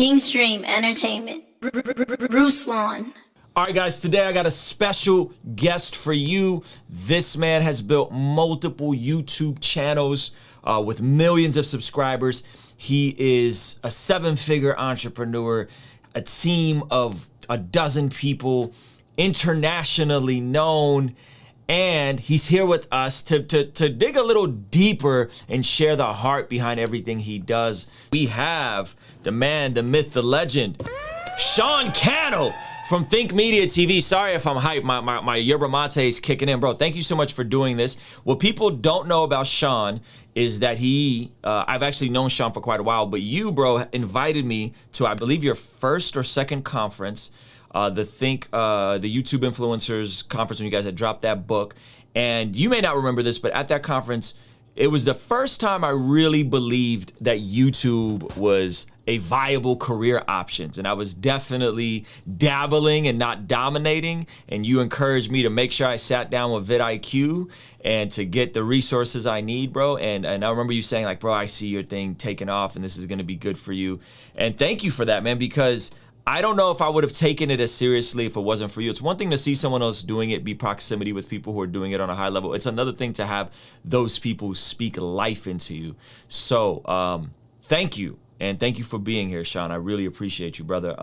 Kingstream Entertainment. Ruslan. All right, guys, today I got a special guest for you. This man has built multiple YouTube channels with millions of subscribers. He is a seven-figure entrepreneur, a team of a dozen people, internationally known, and he's here with us to dig a little deeper and share the heart behind everything he does. We have the man, the myth, the legend, Sean Cannell from Think Media TV. Sorry if I'm hyped. My yerba mate is kicking in, bro. Thank you so much for doing this. What people don't know about Sean is that I've actually known Sean for quite a while, but you, bro, invited me to, I believe, your first or second conference, the YouTube Influencers Conference, when you guys had dropped that book. And you may not remember this, but at that conference, it was the first time I really believed that YouTube was a viable career options. And I was definitely dabbling and not dominating. And you encouraged me to make sure I sat down with vidIQ and to get the resources I need, bro. And I remember you saying, like, bro, I see your thing taking off and this is gonna be good for you. And thank you for that, man, because I don't know if I would have taken it as seriously if it wasn't for you. It's one thing to see someone else doing it, be proximity with people who are doing it on a high level. It's another thing to have those people speak life into you. So thank you. And thank you for being here, Sean. I really appreciate you, brother.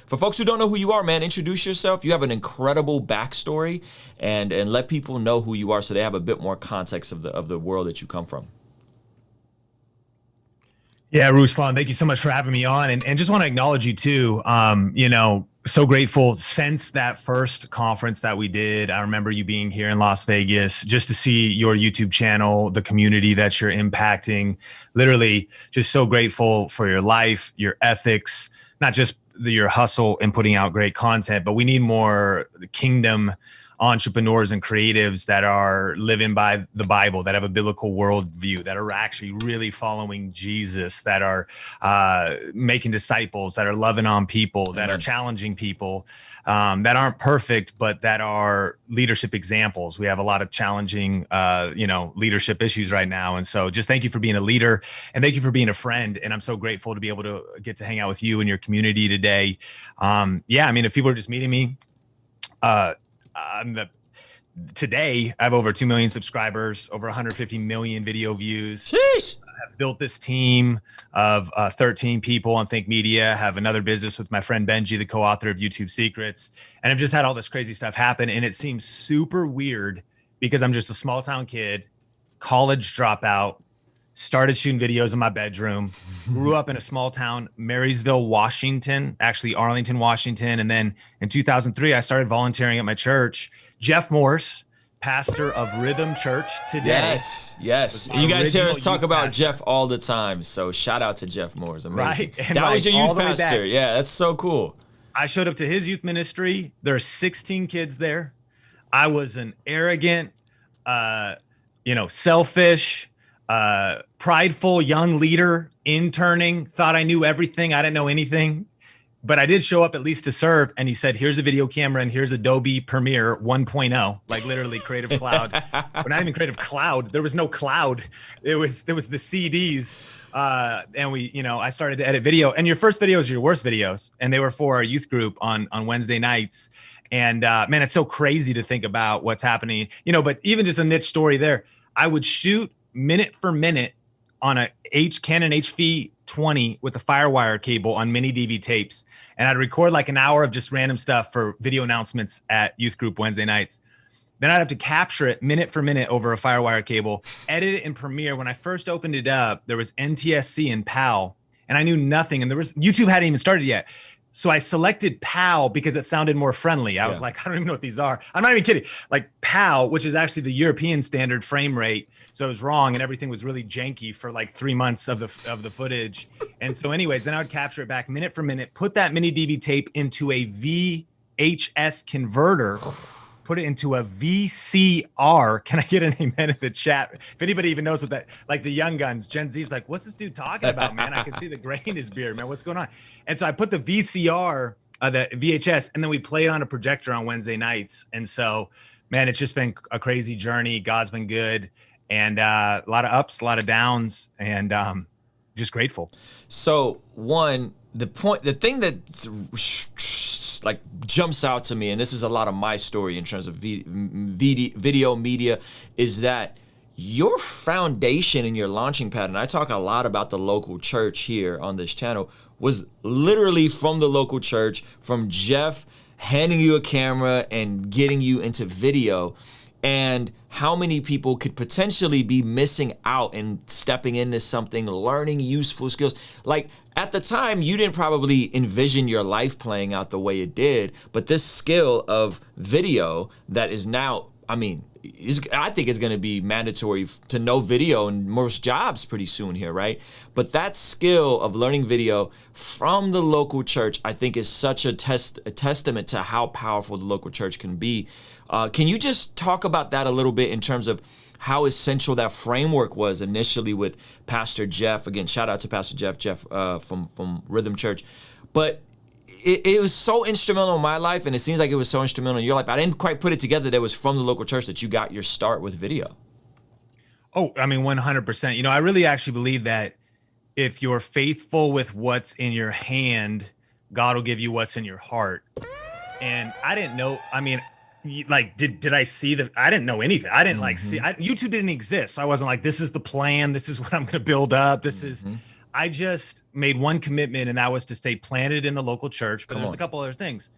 For folks who don't know who you are, man, introduce yourself. You have an incredible backstory, and let people know who you are so they have a bit more context of the world that you come from. Yeah, Ruslan, thank you so much for having me on. And just want to acknowledge you too. So grateful since that first conference that we did. I remember you being here in Las Vegas just to see your YouTube channel, the community that you're impacting. Literally just so grateful for your life, your ethics, not just your hustle and putting out great content, but we need more kingdom entrepreneurs and creatives that are living by the Bible, that have a biblical worldview, that are actually really following Jesus, that are making disciples, that are loving on people, that are challenging people, that aren't perfect, but that are leadership examples. We have a lot of challenging, leadership issues right now. And so just thank you for being a leader and thank you for being a friend. And I'm so grateful to be able to get to hang out with you and your community today. If people are just meeting me, today I have over 2 million subscribers, over 150 million video views. Sheesh. I've built this team of 13 people on Think Media, have another business with my friend Benji, the co-author of YouTube Secrets. And I've just had all this crazy stuff happen. And it seems super weird because I'm just a small town kid, college dropout, started shooting videos in my bedroom, grew up in a small town, Marysville, Washington, actually Arlington, Washington. And then in 2003, I started volunteering at my church. Jeff Morse, pastor of Rhythm Church today. Yes. You guys hear us talk about Jeff all the time. So shout out to Jeff Morse. Amazing. Right. And that was your youth pastor. Yeah, that's so cool. I showed up to his youth ministry. There are 16 kids there. I was an arrogant, selfish, prideful young leader, interning, thought I knew everything. I didn't know anything, but I did show up at least to serve. And he said, here's a video camera and here's Adobe Premiere 1.0, like literally Creative Cloud. But not even Creative Cloud. There was no cloud. There was the CDs. And I started to edit video, and your first videos are your worst videos. And they were for our youth group on Wednesday nights. And man, it's so crazy to think about what's happening, but even just a niche story there, I would shoot minute for minute on a Canon HV20 with a Firewire cable on mini DV tapes. And I'd record like an hour of just random stuff for video announcements at youth group Wednesday nights. Then I'd have to capture it minute for minute over a Firewire cable, edit it in Premiere. When I first opened it up, there was NTSC and PAL, and I knew nothing. And YouTube hadn't even started yet. So I selected PAL because it sounded more friendly. I was like, I don't even know what these are. I'm not even kidding. Like PAL, which is actually the European standard frame rate. So it was wrong and everything was really janky for like 3 months of the footage. And so anyways, then I would capture it back minute for minute, put that mini DV tape into a VHS converter, put it into a VCR. Can I get an amen in the chat? If anybody even knows what that, like the young guns, Gen Z's like, what's this dude talking about, man? I can see the gray in his beard, man. What's going on? And so I put the VCR, the VHS, and then we played on a projector on Wednesday nights. And so, man, it's just been a crazy journey. God's been good, and a lot of ups, a lot of downs, and just grateful. So one, the thing that like jumps out to me, and this is a lot of my story in terms of video media, is that your foundation and your launching pad, and I talk a lot about the local church here on this channel, was literally from the local church, from Jeff handing you a camera and getting you into video. And how many people could potentially be missing out and stepping into something, learning useful skills. Like at the time, you didn't probably envision your life playing out the way it did, but this skill of video that is now, I mean, I think it's going to be mandatory to know video in most jobs pretty soon here, right? But that skill of learning video from the local church, I think, is such a testament to how powerful the local church can be. Can you just talk about that a little bit in terms of how essential that framework was initially with Pastor Jeff? Again, shout out to Pastor Jeff from Rhythm Church. But it was so instrumental in my life, and it seems like it was so instrumental in your life. I didn't quite put it together that it was from the local church that you got your start with video. Oh, I mean, 100%. You know, I really actually believe that if you're faithful with what's in your hand, God will give you what's in your heart. And I didn't know, I mean, like, did I see the, I didn't know anything. I didn't see, YouTube didn't exist. So I wasn't like, this is the plan. This is what I'm going to build up. This is, I just made one commitment, and that was to stay planted in the local church. But there's a couple other things.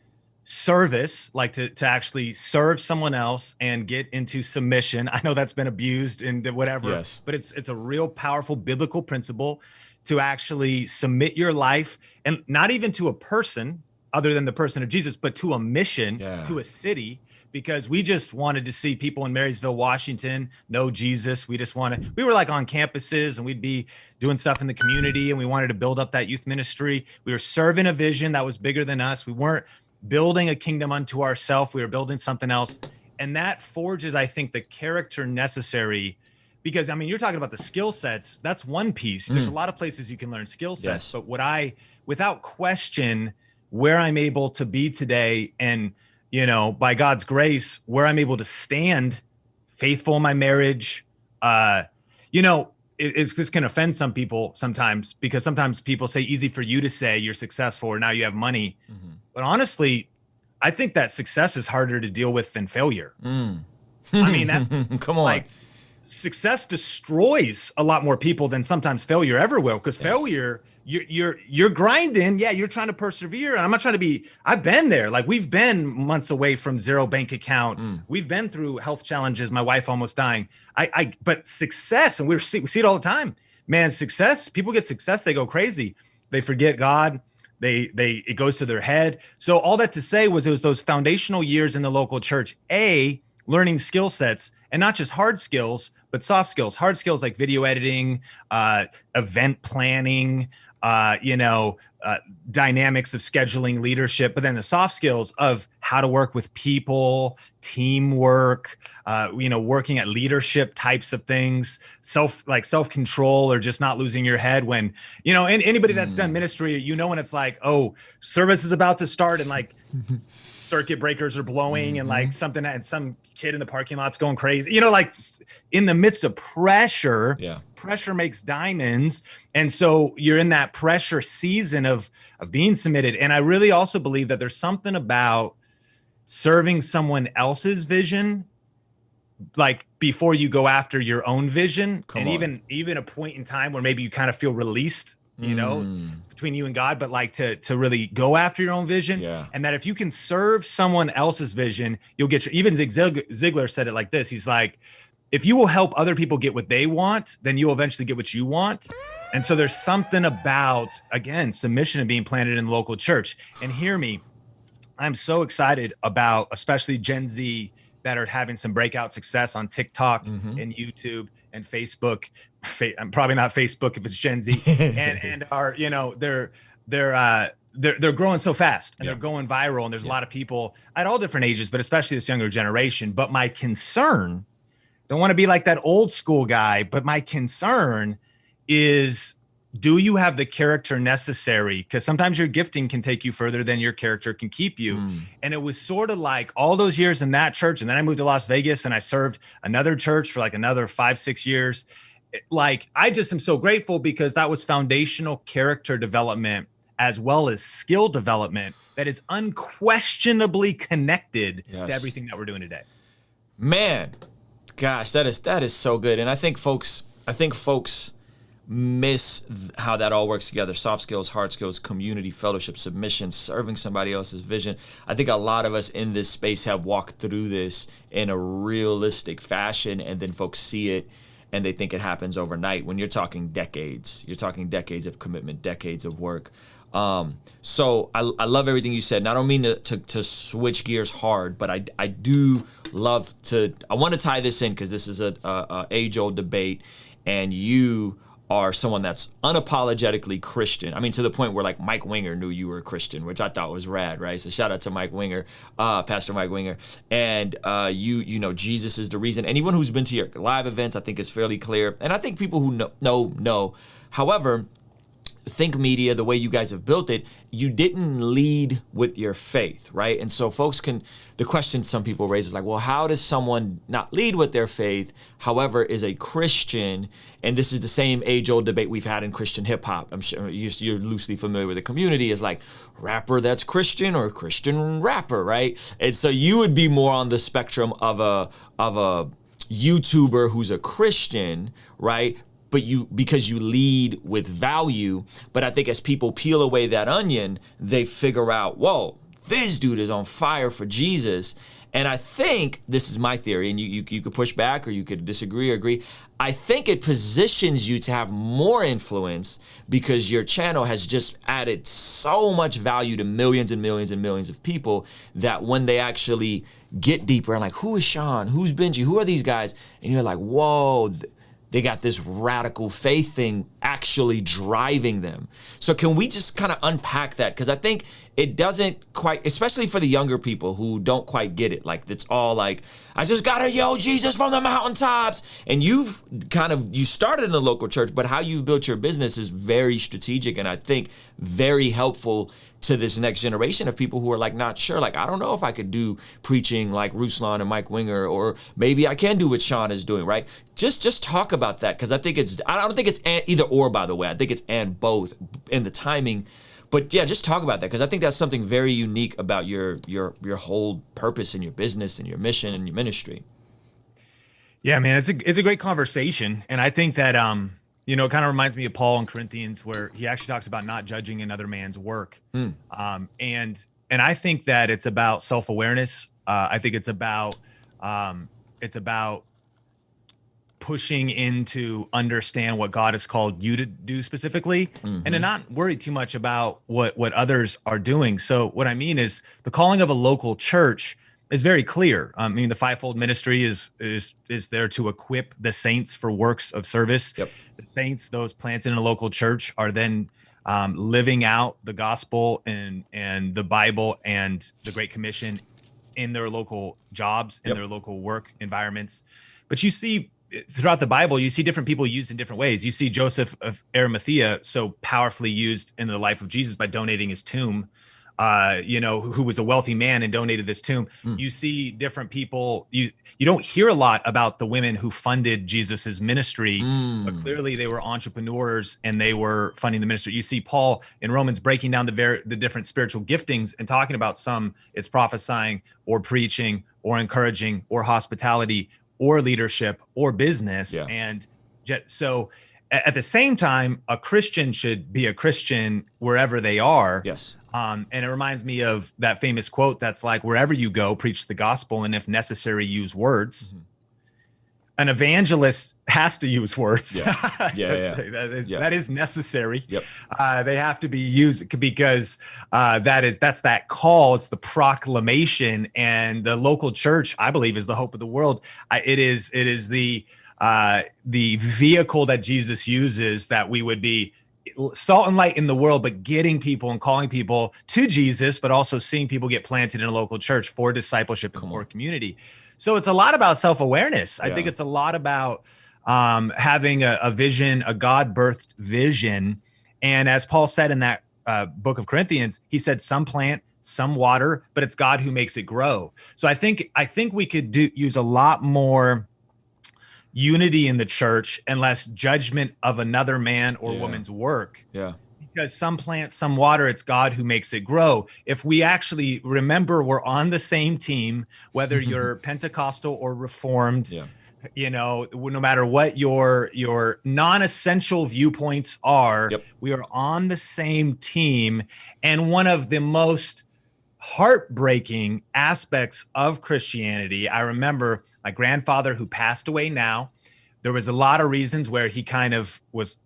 Service, like to actually serve someone else and get into submission. I know that's been abused and whatever, but it's a real powerful biblical principle to actually submit your life, and not even to a person other than the person of Jesus, but to a mission, to a city. Because we just wanted to see people in Marysville, Washington know Jesus. We were like on campuses, and we'd be doing stuff in the community, and we wanted to build up that youth ministry. We were serving a vision that was bigger than us. We weren't building a kingdom unto ourselves. We were building something else. And that forges, I think, the character necessary, because I mean, you're talking about the skill sets. That's one piece. There's a lot of places you can learn skill sets, but without question, where I'm able to be today, and you know, by God's grace, where I'm able to stand faithful in my marriage, you know, this can offend some people sometimes, because sometimes people say, easy for you to say you're successful or now you have money. But honestly, I think that success is harder to deal with than failure. I mean, that's come on. Like, success destroys a lot more people than sometimes failure ever will, because failure, you're grinding. Yeah, you're trying to persevere. And I'm not trying to be, I've been there. Like, we've been months away from zero bank account. We've been through health challenges, my wife almost dying. But success, and we see it all the time, man, success, people get success, they go crazy. They forget God. It goes to their head. So all that to say was, it was those foundational years in the local church, learning skill sets, and not just hard skills, but soft skills. Hard skills like video editing, event planning, dynamics of scheduling, leadership, but then the soft skills of how to work with people, teamwork, working at leadership types of things, self-control, or just not losing your head when, and anybody that's done ministry, when it's like, oh, service is about to start, and like circuit breakers are blowing, and like something, and some kid in the parking lot's going crazy, like in the midst of pressure. Pressure makes diamonds. And so you're in that pressure season of being submitted. And I really also believe that there's something about serving someone else's vision, like before you go after your own vision. Even a point in time where maybe you kind of feel released, it's between you and God, but like to really go after your own vision. And that if you can serve someone else's vision, you'll get even Zig Ziglar said it like this. He's like, if you will help other people get what they want, then you'll eventually get what you want. And so there's something about, again, submission and being planted in the local church. And hear me, I'm so excited about, especially Gen Z, that are having some breakout success on TikTok and YouTube and Facebook. I'm probably not Facebook if it's Gen Z, and are, they're growing so fast, and they're going viral. And there's a lot of people at all different ages, but especially this younger generation. But my concern, don't want to be like that old school guy, but my concern is, do you have the character necessary? Because sometimes your gifting can take you further than your character can keep you. And it was sort of like all those years in that church. And then I moved to Las Vegas, and I served another church for like another 5-6 years. Like, I just am so grateful, because that was foundational character development as well as skill development that is unquestionably connected to everything that we're doing today. Man, gosh, that is so good. And I think folks miss how that all works together. Soft skills, hard skills, community, fellowship, submission, serving somebody else's vision. I think a lot of us in this space have walked through this in a realistic fashion, and then folks see it and they think it happens overnight, when you're talking decades. You're talking decades of commitment, decades of work. So I love everything you said. And I don't mean to switch gears hard, but I do love to, I want to tie this in because this is a age-old debate, and you are someone that's unapologetically Christian. I mean, to the point where like Mike Winger knew you were a Christian, which I thought was rad, right? So shout out to Mike Winger, Pastor Mike Winger. And you know, Jesus is the reason. Anyone who's been to your live events, I think is fairly clear. And I think people who know. However, Think Media, the way you guys have built it, you didn't lead with your faith, right? And so the question some people raise is like, well, how does someone not lead with their faith, however, is a Christian? And this is the same age-old debate we've had in Christian hip-hop. I'm sure you're loosely familiar with the community. Is like rapper that's Christian or Christian rapper, right? And so you would be more on the spectrum of a YouTuber who's a Christian, right? But because you lead with value. But I think as people peel away that onion, they figure out, whoa, this dude is on fire for Jesus. And I think, this is my theory, and you could push back or you could disagree or agree. I think it positions you to have more influence because your channel has just added so much value to millions and millions and millions of people that when they actually get deeper and like, who is Sean? Who's Benji? Who are these guys? And you're like, whoa, they got this radical faith thing actually driving them. So can we just kind of unpack that? Because I think it doesn't quite, especially for the younger people who don't quite get it. Like it's all like, I just gotta yell Jesus from the mountaintops. And you started in the local church, but how you've built your business is very strategic and I think very helpful to this next generation of people who are like not sure, like I don't know if I could do preaching like Ruslan and Mike Winger, or maybe I can do what Sean is doing, right? Just talk about that, because I don't think it's either or, by the way. I think it's and both in the timing. But yeah, just talk about that, because I think that's something very unique about your whole purpose and your business and your mission and your ministry. Yeah, man, it's a great conversation, and I think that it kind of reminds me of Paul in Corinthians, where he actually talks about not judging another man's work. And I think that it's about self-awareness. I think it's about pushing into understand what God has called you to do specifically, and to not worry too much about what others are doing. So what I mean is the calling of a local church is very clear. I mean, the fivefold ministry is there to equip the saints for works of service. Yep. The saints, those planted in a local church, are then living out the gospel and the Bible and the Great Commission in their local jobs, in their local work environments. But you see throughout the Bible, you see different people used in different ways. You see Joseph of Arimathea so powerfully used in the life of Jesus by donating his tomb, who was a wealthy man and donated this tomb. You see different people. You don't hear a lot about the women who funded Jesus's ministry, but clearly they were entrepreneurs and they were funding the ministry. You see Paul in Romans breaking down the different spiritual giftings and talking about some it's prophesying or preaching or encouraging or hospitality or leadership or business. Yeah. And so at the same time, a Christian should be a Christian wherever they are. Yes. And it reminds me of that famous quote that's like, wherever you go, preach the gospel, and if necessary, use words. An evangelist has to use words. Yeah. That is necessary. Yep. They have to be used because that's that call. It's the proclamation, and the local church, I believe, is the hope of the world. It is the vehicle that Jesus uses, that we would be salt and light in the world, but getting people and calling people to Jesus, but also seeing people get planted in a local church for discipleship and for community. So it's a lot about self-awareness. I think it's a lot about having a vision, a God-birthed vision. And as Paul said in that book of Corinthians, he said some plant, some water, but it's God who makes it grow. So I think we could use a lot more unity in the church and less judgment of another man or woman's work. Yeah. because some plant, some water, it's God who makes it grow. If we actually remember, we're on the same team, whether you're Pentecostal or Reformed, Yeah. you know, no matter what your non-essential viewpoints are, Yep. we are on the same team. And one of the most heartbreaking aspects of Christianity, I remember my grandfather, who passed away now, there was a lot of reasons where he kind of was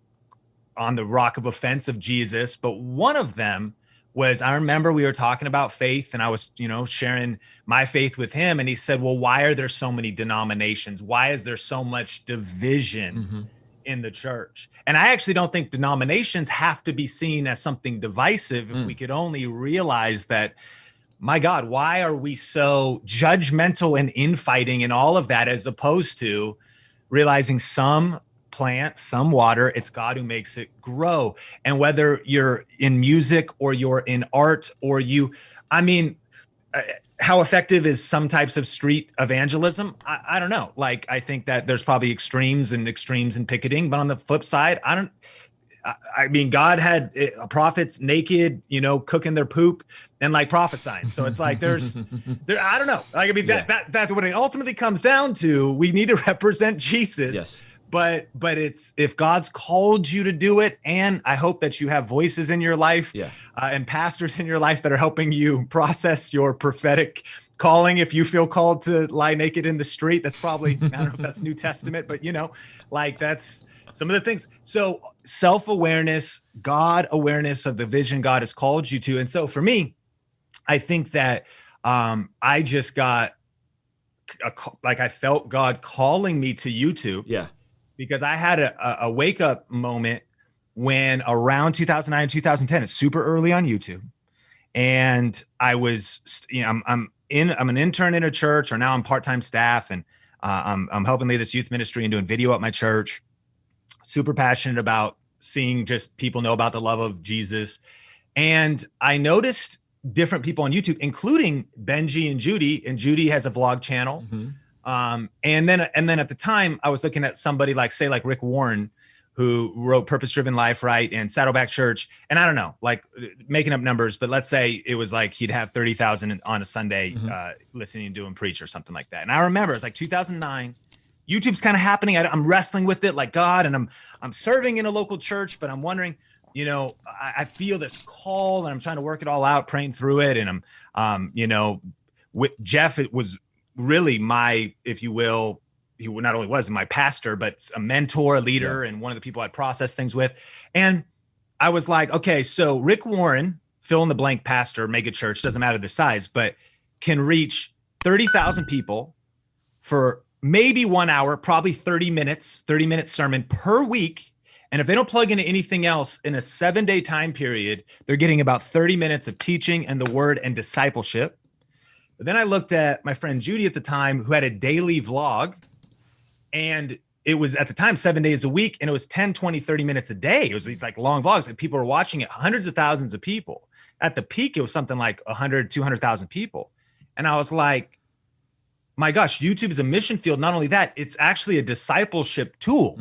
on the rock of offense of Jesus, but one of them was, I remember we were talking about faith and I was, you know, sharing my faith with him, and he said, well, why are there so many denominations? Why is there so much division in the church? And I actually don't think denominations have to be seen as something divisive. If we could only realize that, my God, why are we so judgmental and infighting and all of that, as opposed to realizing some plant, some water, it's God who makes it grow. And whether you're in music or you're in art or how effective is some types of street evangelism? I don't know. Like, I think that there's probably extremes in picketing, but on the flip side, God had prophets naked, you know, cooking their poop and like prophesying. So it's like I don't know. Like, I mean, that's what it ultimately comes down to. We need to represent Jesus. Yes. But it's, if God's called you to do it, and I hope that you have voices in your life and pastors in your life that are helping you process your prophetic calling. If you feel called to lie naked in the street, that's probably, I don't know if that's New Testament, but you know, like, that's some of the things. So self-awareness, God awareness of the vision God has called you to. And so for me, I think that I just got I felt God calling me to YouTube. Yeah. Because I had a wake up moment when around 2009, 2010, it's super early on YouTube. And I was, you know, I'm an intern in a church, or now I'm part-time staff, and I'm helping lead this youth ministry and doing video at my church. Super passionate about seeing just people know about the love of Jesus. And I noticed different people on YouTube, including Benji and Judy. And Judy has a vlog channel. And then at the time I was looking at somebody like, say, like Rick Warren, who wrote Purpose Driven Life, right? And Saddleback Church. And I don't know, like, making up numbers, but let's say it was like he'd have 30,000 on a Sunday listening to him preach or something like that. And I remember it's like 2009. YouTube's kind of happening. I'm wrestling with it, like, God, and I'm serving in a local church, but I'm wondering, you know, I feel this call and I'm trying to work it all out, praying through it. And I'm, you know, with Jeff, it was really my, if you will, he not only was my pastor, but a mentor, a leader, and one of the people I process things with. And I was like, okay, so Rick Warren, fill in the blank pastor, mega church, doesn't matter the size, but can reach 30,000 people for maybe 1 hour, probably 30-minute sermon per week. And if they don't plug into anything else in a 7-day time period, they're getting about 30 minutes of teaching and the word and discipleship. But then I looked at my friend Judy at the time, who had a daily vlog, and it was at the time 7 days a week, and it was 10, 20, 30 minutes a day. It was these like long vlogs, and people were watching it, hundreds of thousands of people. At the peak, it was something like 100, 200,000 people. And I was like, my gosh, YouTube is a mission field. Not only that, it's actually a discipleship tool.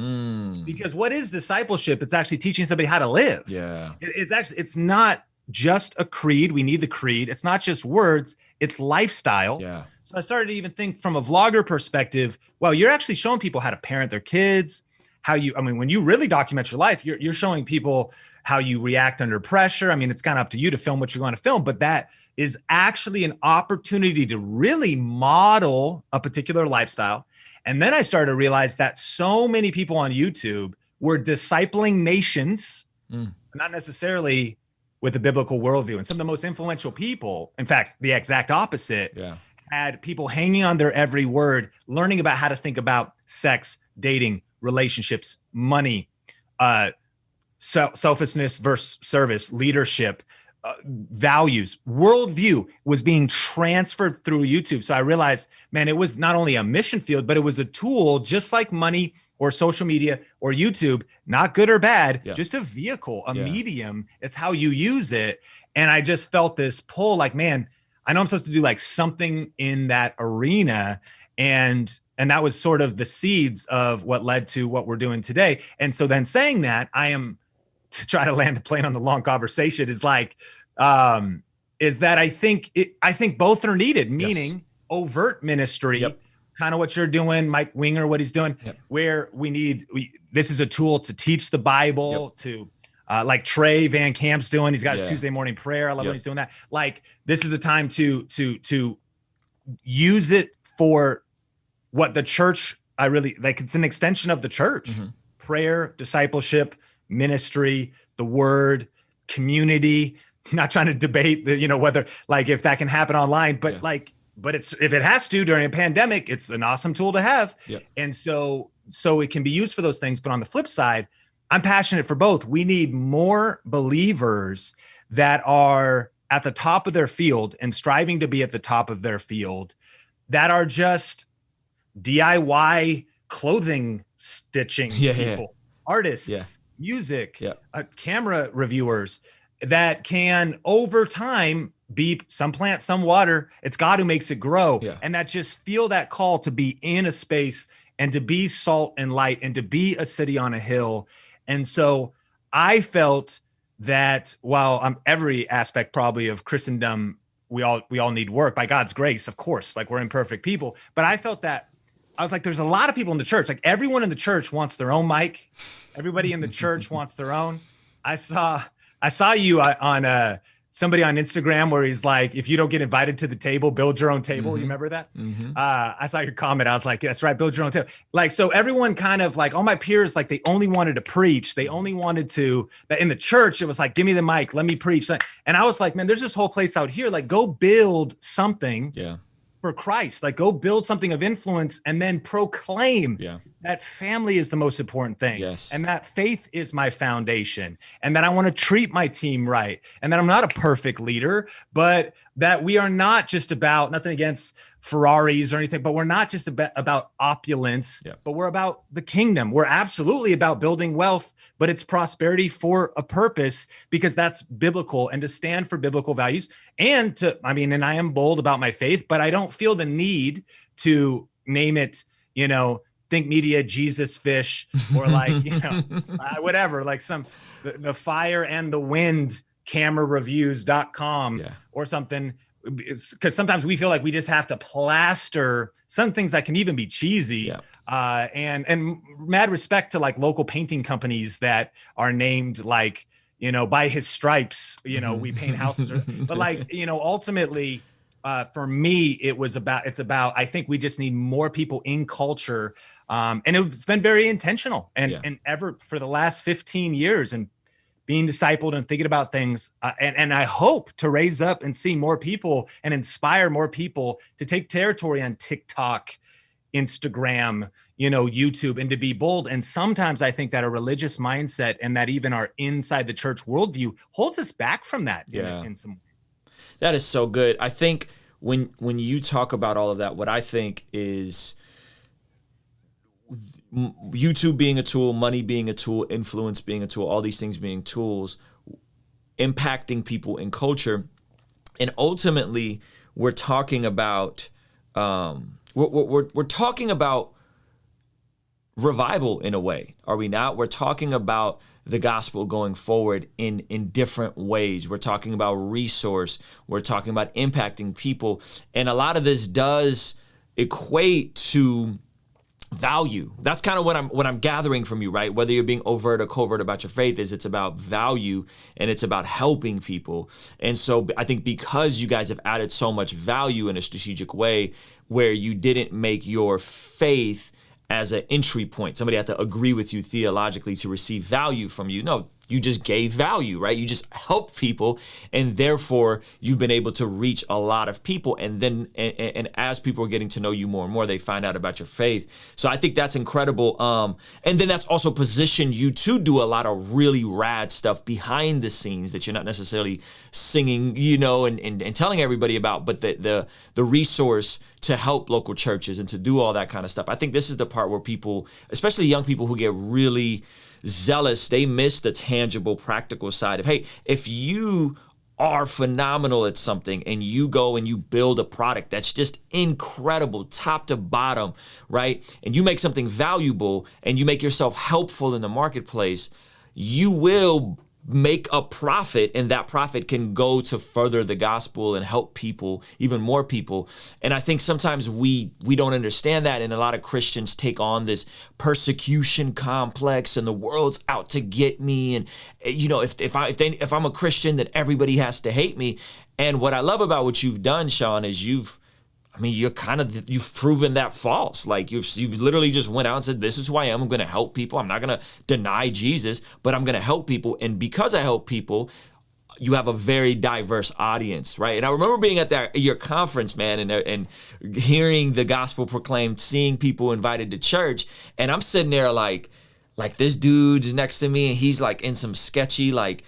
Because what is discipleship? It's actually teaching somebody how to live. Yeah. It's not just a creed. We need the creed. It's not just words, it's lifestyle. Yeah. So I started to even think from a vlogger perspective, well, you're actually showing people how to parent their kids, when you really document your life, you're showing people how you react under pressure. I mean, it's kind of up to you to film what you want to film, but that is actually an opportunity to really model a particular lifestyle. And then I started to realize that so many people on YouTube were discipling nations, not necessarily with a biblical worldview. And some of the most influential people, in fact, the exact opposite, had people hanging on their every word, learning about how to think about sex, dating, relationships, money, selfishness versus service, leadership, values, worldview was being transferred through YouTube. So I realized, man, it was not only a mission field, but it was a tool just like money or social media or YouTube, not good or bad, just a vehicle, a medium. It's how you use it. And I just felt this pull like, man, I know I'm supposed to do like something in that arena. And that was sort of the seeds of what led to what we're doing today. And so then saying that, I am to try to land the plane on the long conversation is like, is that I think both are needed, meaning overt ministry, kind of what you're doing, Mike Winger, what he's doing, where this is a tool to teach the Bible, to like Trey Van Camp's doing. He's got his Tuesday morning prayer. I love when he's doing that. Like, this is a time to use it for what the church, I really like. It's an extension of the church. Prayer, discipleship, ministry, the word, community. Not trying to debate whether like if that can happen online, but it's, if it has to during a pandemic, it's an awesome tool to have. And so it can be used for those things. But on the flip side, I'm passionate for both. We need more believers that are at the top of their field and striving to be at the top of their field, that are just DIY clothing stitching people, artists, music, camera reviewers, that can over time be some plant, some water. It's God who makes it grow. And that just feel that call to be in a space and to be salt and light and to be a city on a hill. And so I felt that while every aspect probably of Christendom, we all need work by God's grace, of course, like we're imperfect people. But I felt that I was like, there's a lot of people in the church, like everyone in the church wants their own mic. Everybody in the church wants their own. I saw you on somebody on Instagram where he's like, if you don't get invited to the table, build your own table. You remember that? I saw your comment. I was like, that's right, build your own table. Like, so everyone kind of like, all my peers, like they only wanted to preach. They only wanted to, but in the church, it was like, give me the mic, let me preach. And I was like, man, there's this whole place out here. Like, go build something for Christ. Like, go build something of influence and then proclaim that family is the most important thing. And that faith is my foundation, and that I want to treat my team right, and that I'm not a perfect leader, but that we are not just about, nothing against Ferraris or anything, but we're not just about opulence, but we're about the kingdom. We're absolutely about building wealth, but it's prosperity for a purpose, because that's biblical, and to stand for biblical values. And and I am bold about my faith, but I don't feel the need to name it, Think Media Jesus Fish, or like, whatever, like the Fire and the Wind camerareviews.com or something. Because sometimes we feel like we just have to plaster some things that can even be cheesy. And mad respect to like local painting companies that are named like, by his stripes, we paint houses. But like, ultimately, for me, it's about, I think we just need more people in culture. And it's been very intentional and ever for the last 15 years and being discipled and thinking about things. And I hope to raise up and see more people and inspire more people to take territory on TikTok, Instagram, YouTube, and to be bold. And sometimes I think that a religious mindset and that even our inside the church worldview holds us back from that in some way. That is so good. I think when you talk about all of that, what I think is YouTube being a tool, money being a tool, influence being a tool, all these things being tools, impacting people in culture. And ultimately, we're talking about we're talking about revival in a way, are we not? We're talking about the gospel going forward in different ways. We're talking about resource. We're talking about impacting people. And a lot of this does equate to value. That's kind of what I'm gathering from you, right? Whether you're being overt or covert about your faith, it's about value and it's about helping people. And so I think because you guys have added so much value in a strategic way, where you didn't make your faith as an entry point, somebody had to agree with you theologically to receive value from you. No, you just gave value, right? You just helped people, and therefore you've been able to reach a lot of people. And then, and as people are getting to know you more and more, they find out about your faith. So I think that's incredible. And then that's also positioned you to do a lot of really rad stuff behind the scenes that you're not necessarily singing, and telling everybody about, but the resource to help local churches and to do all that kind of stuff. I think this is the part where people, especially young people who get really zealous, they miss the tangible, practical side of, hey, if you are phenomenal at something and you go and you build a product that's just incredible, top to bottom, right? And you make something valuable and you make yourself helpful in the marketplace, you will make a profit, and that profit can go to further the gospel and help people, even more people. And I think sometimes we don't understand that, and a lot of Christians take on this persecution complex, and the world's out to get me, and you know, if I'm a Christian, then everybody has to hate me. And what I love about what you've done, Sean, is you've proven that false. Like you've literally just went out and said, this is who I am. I'm going to help people. I'm not going to deny Jesus, but I'm going to help people. And because I help people, you have a very diverse audience, right? And I remember being at your conference, man, and hearing the gospel proclaimed, seeing people invited to church. And I'm sitting there like this dude's next to me, and he's like in some sketchy, like,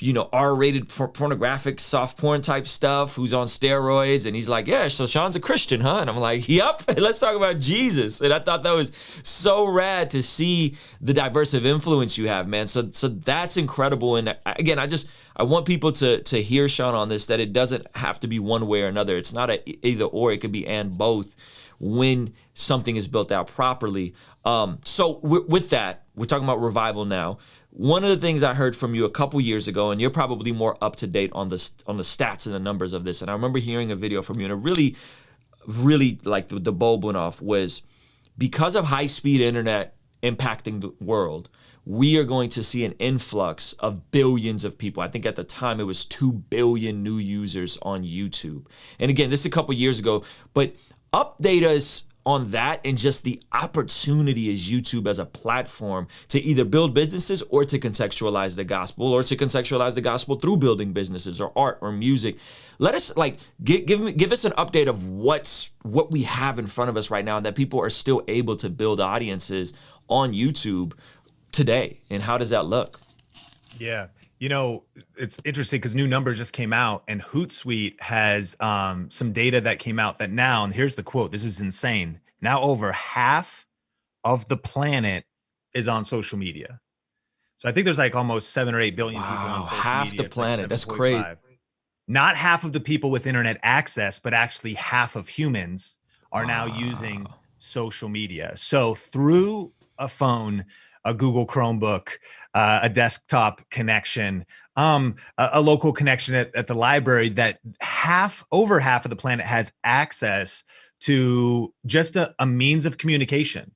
you know, R-rated pornographic soft porn type stuff, who's on steroids. And he's like, yeah, so Sean's a Christian, huh? And I'm like, yep, let's talk about Jesus. And I thought that was so rad to see the diverse of influence you have, man. So that's incredible. And again, I want people to hear Sean on this, that it doesn't have to be one way or another. It's not a either or, it could be and both when something is built out properly. So with that, we're talking about revival now. One of the things I heard from you a couple years ago, and you're probably more up to date on the stats and the numbers of this, and I remember hearing a video from you, and it really, really, like, the bulb went off, was because of high-speed internet impacting the world, we are going to see an influx of billions of people. I think at the time it was 2 billion new users on YouTube. And again, this is a couple years ago, but update us on that, and just the opportunity as YouTube as a platform to either build businesses or to contextualize the gospel, or to contextualize the gospel through building businesses or art or music. Let us give us an update of what we have in front of us right now, and that people are still able to build audiences on YouTube today. And how does that look? Yeah. You know, it's interesting because new numbers just came out, and Hootsuite has some data that came out that now, and here's the quote, this is insane, now over half of the planet is on social media. So I think there's like almost 7 or 8 billion people on social half media. the planet. Like That's crazy. Not half of the people with internet access, but actually half of humans are now using social media. So through a phone, a Google Chromebook, a desktop connection, a local connection at the library, that over half of the planet has access to just a means of communication.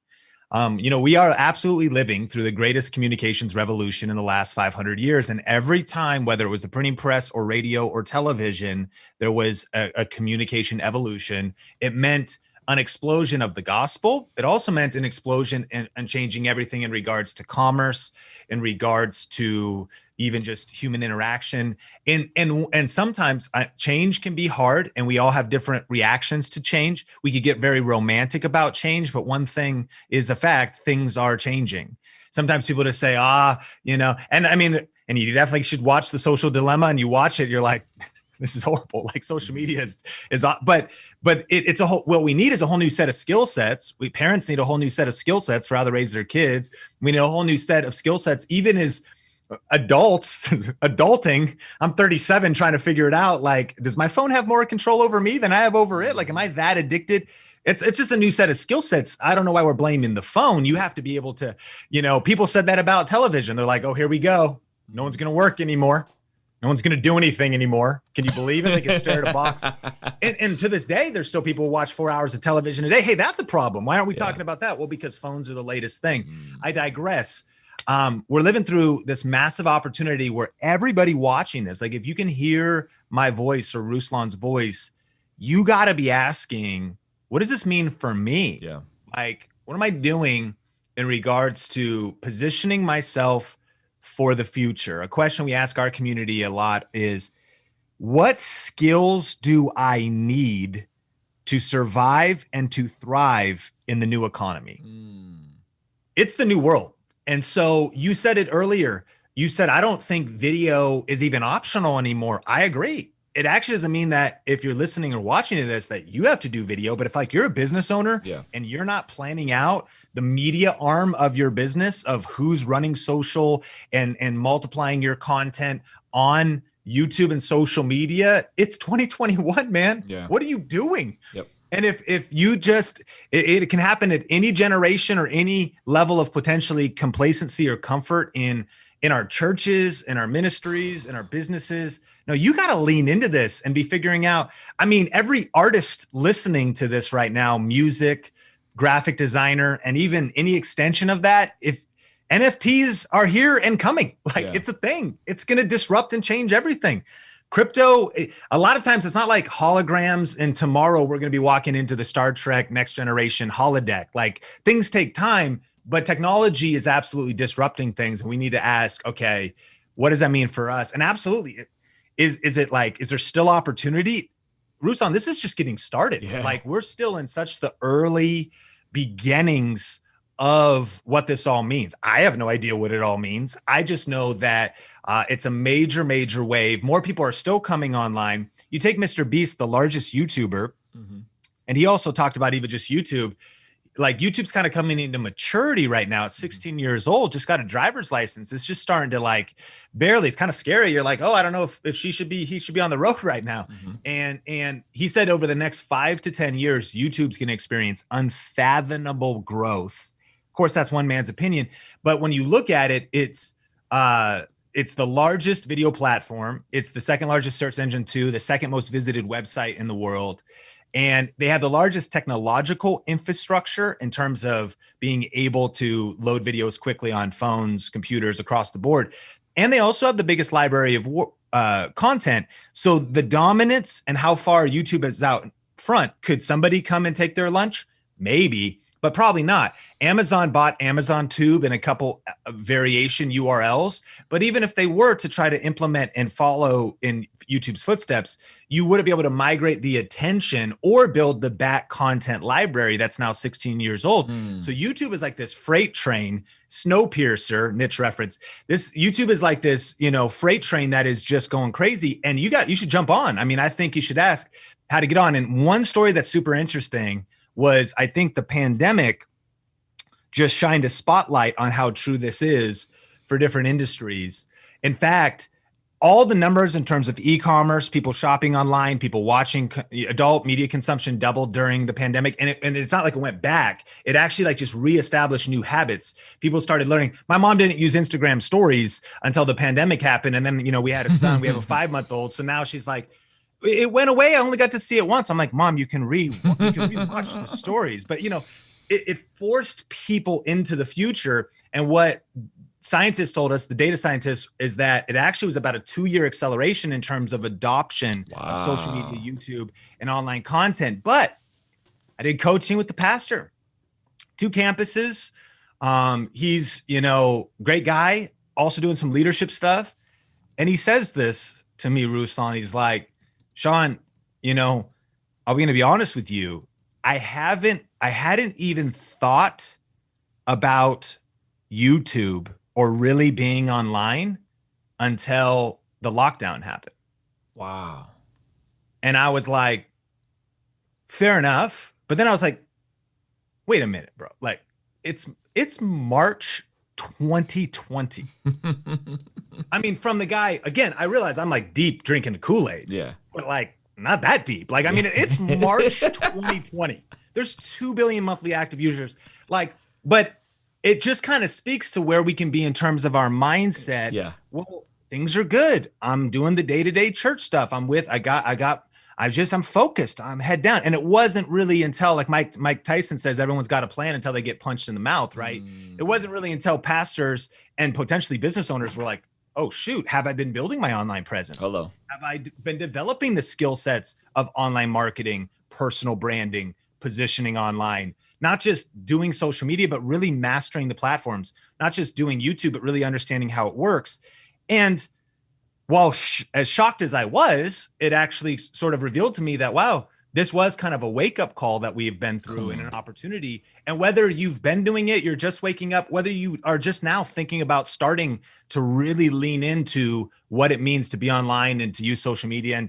You know, we are absolutely living through the greatest communications revolution in the last 500 years. And every time, whether it was the printing press or radio or television, there was a communication evolution. It meant an explosion of the gospel. It also meant an explosion and changing everything in regards to commerce, in regards to even just human interaction. And sometimes change can be hard, and we all have different reactions to change. We could get very romantic about change, but one thing is a fact, things are changing. Sometimes people just say, you know, and I mean, and you definitely should watch The Social Dilemma, and you watch it, you're like, this is horrible. Like, social media is but it's a whole, what we need is a whole new set of skill sets. Parents need a whole new set of skill sets for how to raise their kids. We need a whole new set of skill sets, even as adults, adulting. I'm 37 trying to figure it out. Like, does my phone have more control over me than I have over it? Like, am I that addicted? It's just a new set of skill sets. I don't know why we're blaming the phone. You have to be able to, you know, people said that about television. They're like, oh, here we go. No one's going to work anymore. No one's going to do anything anymore. Can you believe it? They can stare at a box. And to this day, there's still people who watch 4 hours of television a day. Hey, that's a problem. Why aren't we talking about that? Well, because phones are the latest thing. I digress. We're living through this massive opportunity where everybody watching this, like, if you can hear my voice or Ruslan's voice, you got to be asking, what does this mean for me? Yeah. Like, what am I doing in regards to positioning myself for the future? A question we ask our community a lot is, what skills do I need to survive and to thrive in the new economy? It's the new world. And so you said it earlier. You said, I don't think video is even optional anymore. I agree. It actually doesn't mean that if you're listening or watching to this, that you have to do video. But if, like, you're a business owner and you're not planning out the media arm of your business, of who's running social and multiplying your content on YouTube and social media, it's 2021, man. Yeah. What are you doing? Yep. And if you just, it can happen at any generation or any level of potentially complacency or comfort in in our churches, in our ministries, in our businesses. No, you got to lean into this and be figuring out. I mean, every artist listening to this right now, music, graphic designer, and even any extension of that, if NFTs are here and coming, like it's a thing, it's going to disrupt and change everything. Crypto, a lot of times it's not like holograms and tomorrow we're going to be walking into the Star Trek Next Generation holodeck. Like things take time, but technology is absolutely disrupting things. And we need to ask, okay, what does that mean for us? And absolutely, is there still opportunity? Ruslan, this is just getting started. Yeah. Like we're still in such the early beginnings of what this all means. I have no idea what it all means. I just know that it's a major, major wave. More people are still coming online. You take Mr. Beast, the largest YouTuber, and he also talked about even just YouTube. Like YouTube's kind of coming into maturity right now. At 16 years old, just got a driver's license. It's just starting to like barely, it's kind of scary. You're like, oh, I don't know if he should be on the road right now. And he said over the next 5 to 10 years, YouTube's going to experience unfathomable growth. Of course, that's one man's opinion. But when you look at it, it's the largest video platform. It's the second largest search engine too, the second most visited website in the world. And they have the largest technological infrastructure in terms of being able to load videos quickly on phones, computers across the board. And they also have the biggest library of content. So the dominance and how far YouTube is out front, could somebody come and take their lunch? Maybe, but probably not. Amazon bought Amazon Tube and a couple variation URLs. But even if they were to try to implement and follow in YouTube's footsteps, you wouldn't be able to migrate the attention or build the back content library that's now 16 years old. So YouTube is like this freight train, Snowpiercer, niche reference. This YouTube is like this, freight train that is just going crazy. And you should jump on. I mean, I think you should ask how to get on. And one story that's super interesting was, I think the pandemic just shined a spotlight on how true this is for different industries. In fact, all the numbers in terms of e-commerce, people shopping online, people watching, adult media consumption doubled during the pandemic. And it's not like it went back. It actually like just reestablished new habits. People started learning. My mom didn't use Instagram stories until the pandemic happened. And then, we had a son, we have a 5-month-old. So now she's like, it went away. I only got to see it once. I'm like, Mom, you can rewatch the stories. But, it forced people into the future. And what scientists told us, the data scientists, is that it actually was about a 2-year acceleration in terms of adoption of social media, YouTube, and online content. But I did coaching with the pastor, 2 campuses. He's, great guy, also doing some leadership stuff. And he says this to me, Ruslan. He's like, Sean, I'll be going to be honest with you. I hadn't even thought about YouTube or really being online until the lockdown happened. Wow. And I was like, fair enough. But then I was like, wait a minute, bro. Like it's March 2020. I mean, from the guy, again, I realize I'm like deep drinking the Kool-Aid. Yeah. But like not that deep. Like, I mean, it's March 2020. There's 2 billion monthly active users. Like, but it just kind of speaks to where we can be in terms of our mindset. Yeah. Well, things are good. I'm doing the day-to-day church stuff. I'm focused. I'm head down. And it wasn't really until, like Mike Tyson says, everyone's got a plan until they get punched in the mouth, right? It wasn't really until pastors and potentially business owners were like, oh, shoot, have I been building my online presence? Hello. Have I been developing the skill sets of online marketing, personal branding, positioning online? Not just doing social media, but really mastering the platforms, not just doing YouTube, but really understanding how it works. And while as shocked as I was, it actually sort of revealed to me that, wow, this was kind of a wake-up call that we've been through and an opportunity. And whether you've been doing it, you're just waking up, whether you are just now thinking about starting to really lean into what it means to be online and to use social media and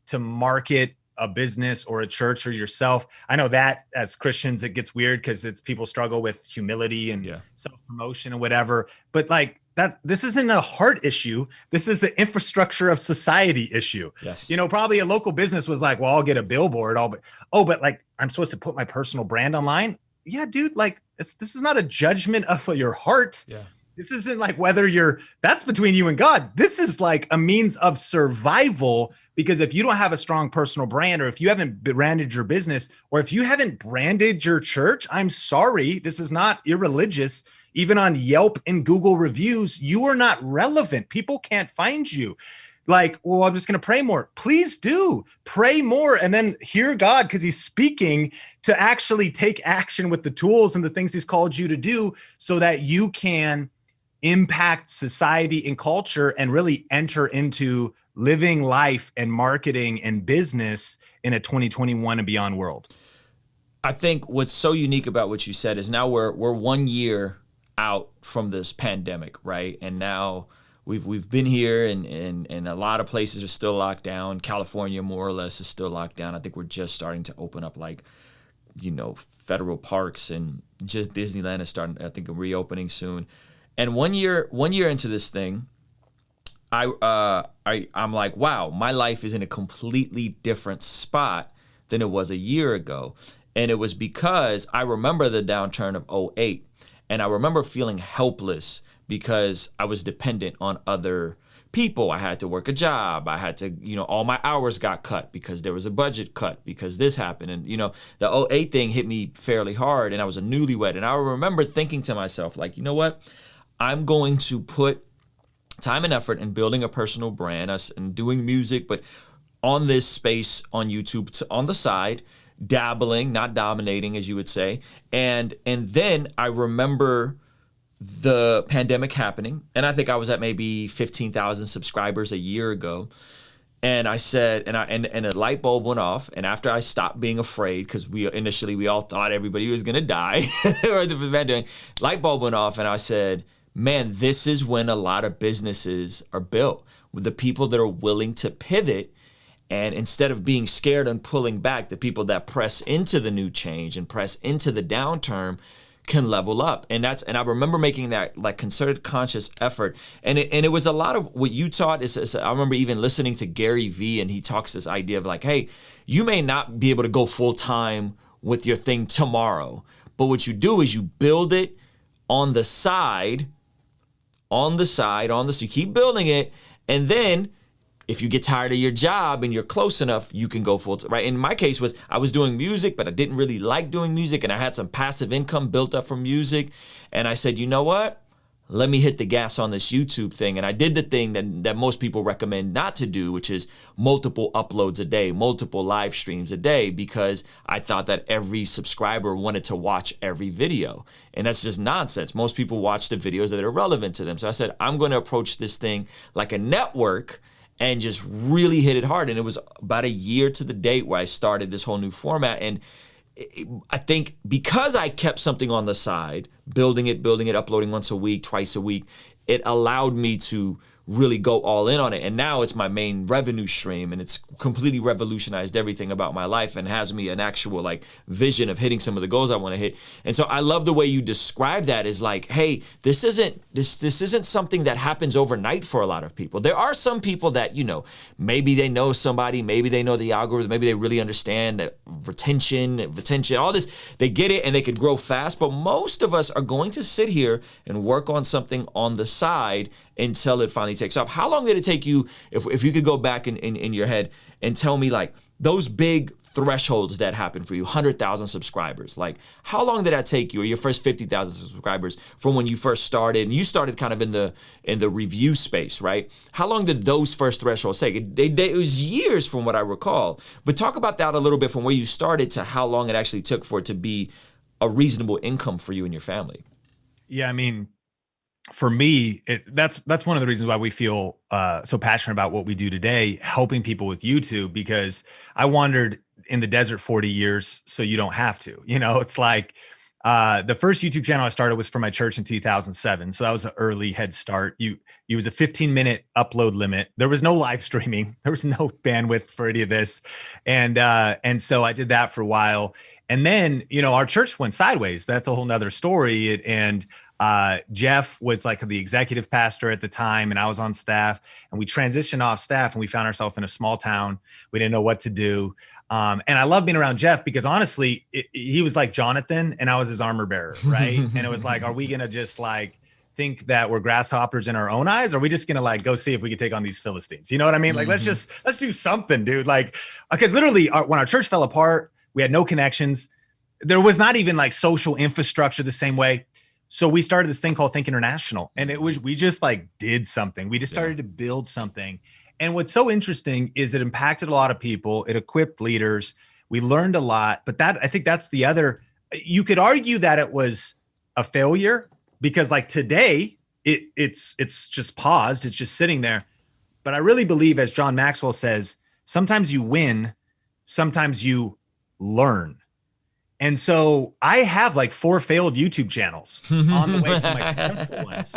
to market a business or a church or yourself. I know that as Christians, it gets weird because people struggle with humility and self-promotion and whatever. But like this isn't a heart issue. This is the infrastructure of society issue. Yes. Probably a local business was like, well, I'll get a billboard. But like, I'm supposed to put my personal brand online. Yeah, dude, like this is not a judgment of your heart. Yeah. This isn't like whether that's between you and God. This is like a means of survival, because if you don't have a strong personal brand, or if you haven't branded your business, or if you haven't branded your church, I'm sorry, this is not irreligious. Even on Yelp and Google reviews, you are not relevant. People can't find you. Like, well, I'm just going to pray more. Please do pray more, and then hear God, because he's speaking, to actually take action with the tools and the things he's called you to do, so that you can impact society and culture and really enter into living life and marketing and business in a 2021 and beyond world. I think what's so unique about what you said is now we're 1 year out from this pandemic, right? And now we've been here, and a lot of places are still locked down. California, more or less, is still locked down. I think we're just starting to open up, like, federal parks, and just Disneyland is starting, I think, reopening soon. And 1 year into this thing, I'm like, wow, my life is in a completely different spot than it was a year ago. And it was because I remember the downturn of '08, and I remember feeling helpless because I was dependent on other people. I had to work a job. I had to, all my hours got cut because there was a budget cut because this happened. And, the '08 thing hit me fairly hard, and I was a newlywed. And I remember thinking to myself, like, you know what? I'm going to put time and effort in building a personal brand and doing music, but on this space on YouTube on the side, dabbling, not dominating, as you would say. And then I remember the pandemic happening, and I think I was at maybe 15,000 subscribers a year ago. And I said, and a light bulb went off. And after I stopped being afraid, because we all thought everybody was gonna die, or the pandemic, light bulb went off, and I said, man, this is when a lot of businesses are built, with the people that are willing to pivot. And instead of being scared and pulling back, the people that press into the new change and press into the downturn can level up. And I remember making that like concerted conscious effort. And it was a lot of what you taught is I remember even listening to Gary Vee, and he talks this idea of like, hey, you may not be able to go full time with your thing tomorrow, but what you do is you build it on the side, you keep building it. And then if you get tired of your job and you're close enough, you can go full time, right? In my case was I was doing music, but I didn't really like doing music, and I had some passive income built up from music. And I said, you know what? Let me hit the gas on this YouTube thing. And I did the thing that most people recommend not to do, which is multiple uploads a day, multiple live streams a day, because I thought that every subscriber wanted to watch every video. And that's just nonsense. Most people watch the videos that are relevant to them. So I said, I'm going to approach this thing like a network and just really hit it hard. And it was about a year to the date where I started this whole new format. And I think because I kept something on the side, building it, uploading once a week, twice a week, it allowed me to really go all in on it. And now it's my main revenue stream, and it's completely revolutionized everything about my life and has me an actual like vision of hitting some of the goals I want to hit. And so I love the way you describe that as like, hey, this isn't something that happens overnight for a lot of people. There are some people that, maybe they know somebody, maybe they know the algorithm, maybe they really understand that retention, all this, they get it and they could grow fast. But most of us are going to sit here and work on something on the side until it finally takes off. How long did it take you, if you could go back in your head and tell me like those big thresholds that happened for you, 100,000 subscribers, like how long did that take you, or your first 50,000 subscribers from when you first started? And you started kind of in the review space, right? How long did those first thresholds take? It was years from what I recall. But talk about that a little bit, from where you started to how long it actually took for it to be a reasonable income for you and your family. Yeah, I mean, for me, that's one of the reasons why we feel so passionate about what we do today, helping people with YouTube, because I wandered in the desert 40 years, so you don't have to. It's like the first YouTube channel I started was for my church in 2007. So that was an early head start. It was a 15-minute upload limit. There was no live streaming. There was no bandwidth for any of this. And so I did that for a while. And then, our church went sideways. That's a whole nother story. And Jeff was like the executive pastor at the time, and I was on staff, and we transitioned off staff, and we found ourselves in a small town. We didn't know what to do. And I love being around Jeff because honestly, he was like Jonathan and I was his armor bearer, right? And it was like, are we going to just like think that we're grasshoppers in our own eyes? Or are we just going to like go see if we can take on these Philistines? You know what I mean? Like, let's do something, dude. Like, because literally when our church fell apart, we had no connections. There was not even like social infrastructure the same way. So we started this thing called Think International, and we just like did something. We just started to build something. And what's so interesting is it impacted a lot of people. It equipped leaders. We learned a lot, but I think that's the other, you could argue that it was a failure because like today it's just paused. It's just sitting there. But I really believe, as John Maxwell says, sometimes you win, sometimes you learn. And so I have like 4 failed YouTube channels on the way to my successful ones,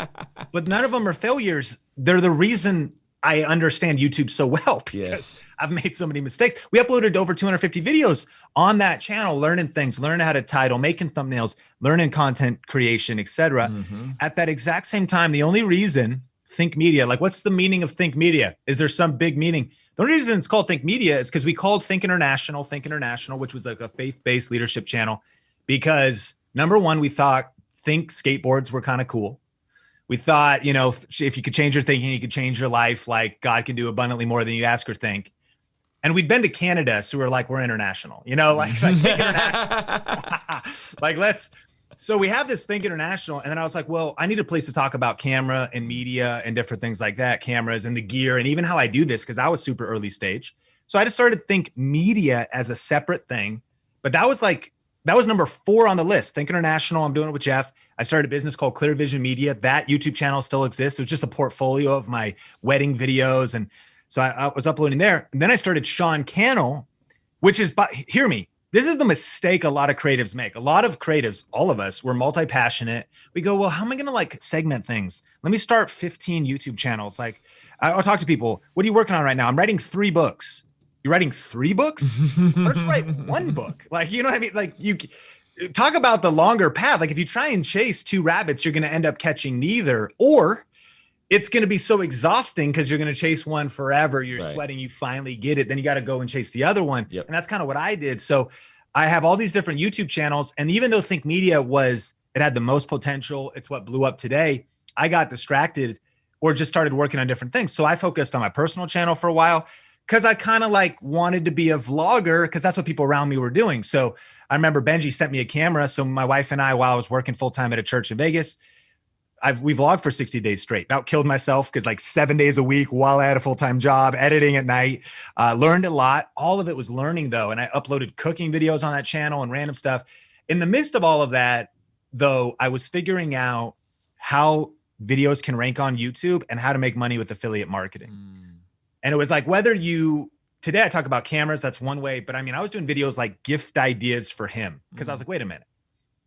but none of them are failures. They're the reason I understand YouTube so well because I've made so many mistakes. We uploaded over 250 videos on that channel, learning things, learning how to title, making thumbnails, learning content creation, etc. At that exact same time, the only reason Think Media, like what's the meaning of Think Media? Is there some big meaning? The only reason it's called Think Media is because we called Think International, which was like a faith-based leadership channel, because number one, we thought Think skateboards were kind of cool. We thought, you know, if you could change your thinking, you could change your life. Like God can do abundantly more than you ask or think. And we'd been to Canada, so we're like, we're international, you know, like Think International. So we have this Think International, and then I was like, well, I need a place to talk about camera and media and different things like that, cameras and the gear, and even how I do this, because I was super early stage. So I just started Think Media as a separate thing, but that was number 4 on the list. Think International, I'm doing it with Jeff. I started a business called Clear Vision Media. That YouTube channel still exists. It was just a portfolio of my wedding videos, and so I was uploading there. And then I started Sean Cannell, which is, hear me, this is the mistake a lot of creatives make. A lot of creatives, all of us, we're multi-passionate. We go, well, how am I going to like segment things? Let me start 15 YouTube channels. Like I'll talk to people. What are you working on right now? I'm writing 3 books. You're writing 3 books? First write 1 book. Like, you know what I mean? Like you talk about the longer path. Like if you try and chase 2 rabbits, you're going to end up catching neither, or it's going to be so exhausting because you're going to chase one forever. You're sweating, you finally get it. Then you got to go and chase the other one. And that's kind of what I did. So I have all these different YouTube channels. And even though Think Media it had the most potential, it's what blew up today, I got distracted or just started working on different things. So I focused on my personal channel for a while because I kind of like wanted to be a vlogger because that's what people around me were doing. So I remember Benji sent me a camera. So my wife and I, while I was working full-time at a church in Vegas, we vlogged for 60 days straight. About killed myself because like 7 days a week while I had a full-time job, editing at night, learned a lot. All of it was learning though. And I uploaded cooking videos on that channel and random stuff. In the midst of all of that though, I was figuring out how videos can rank on YouTube and how to make money with affiliate marketing. And it was like, today I talk about cameras, that's one way, but I mean, I was doing videos like gift ideas for him because I was like, wait a minute,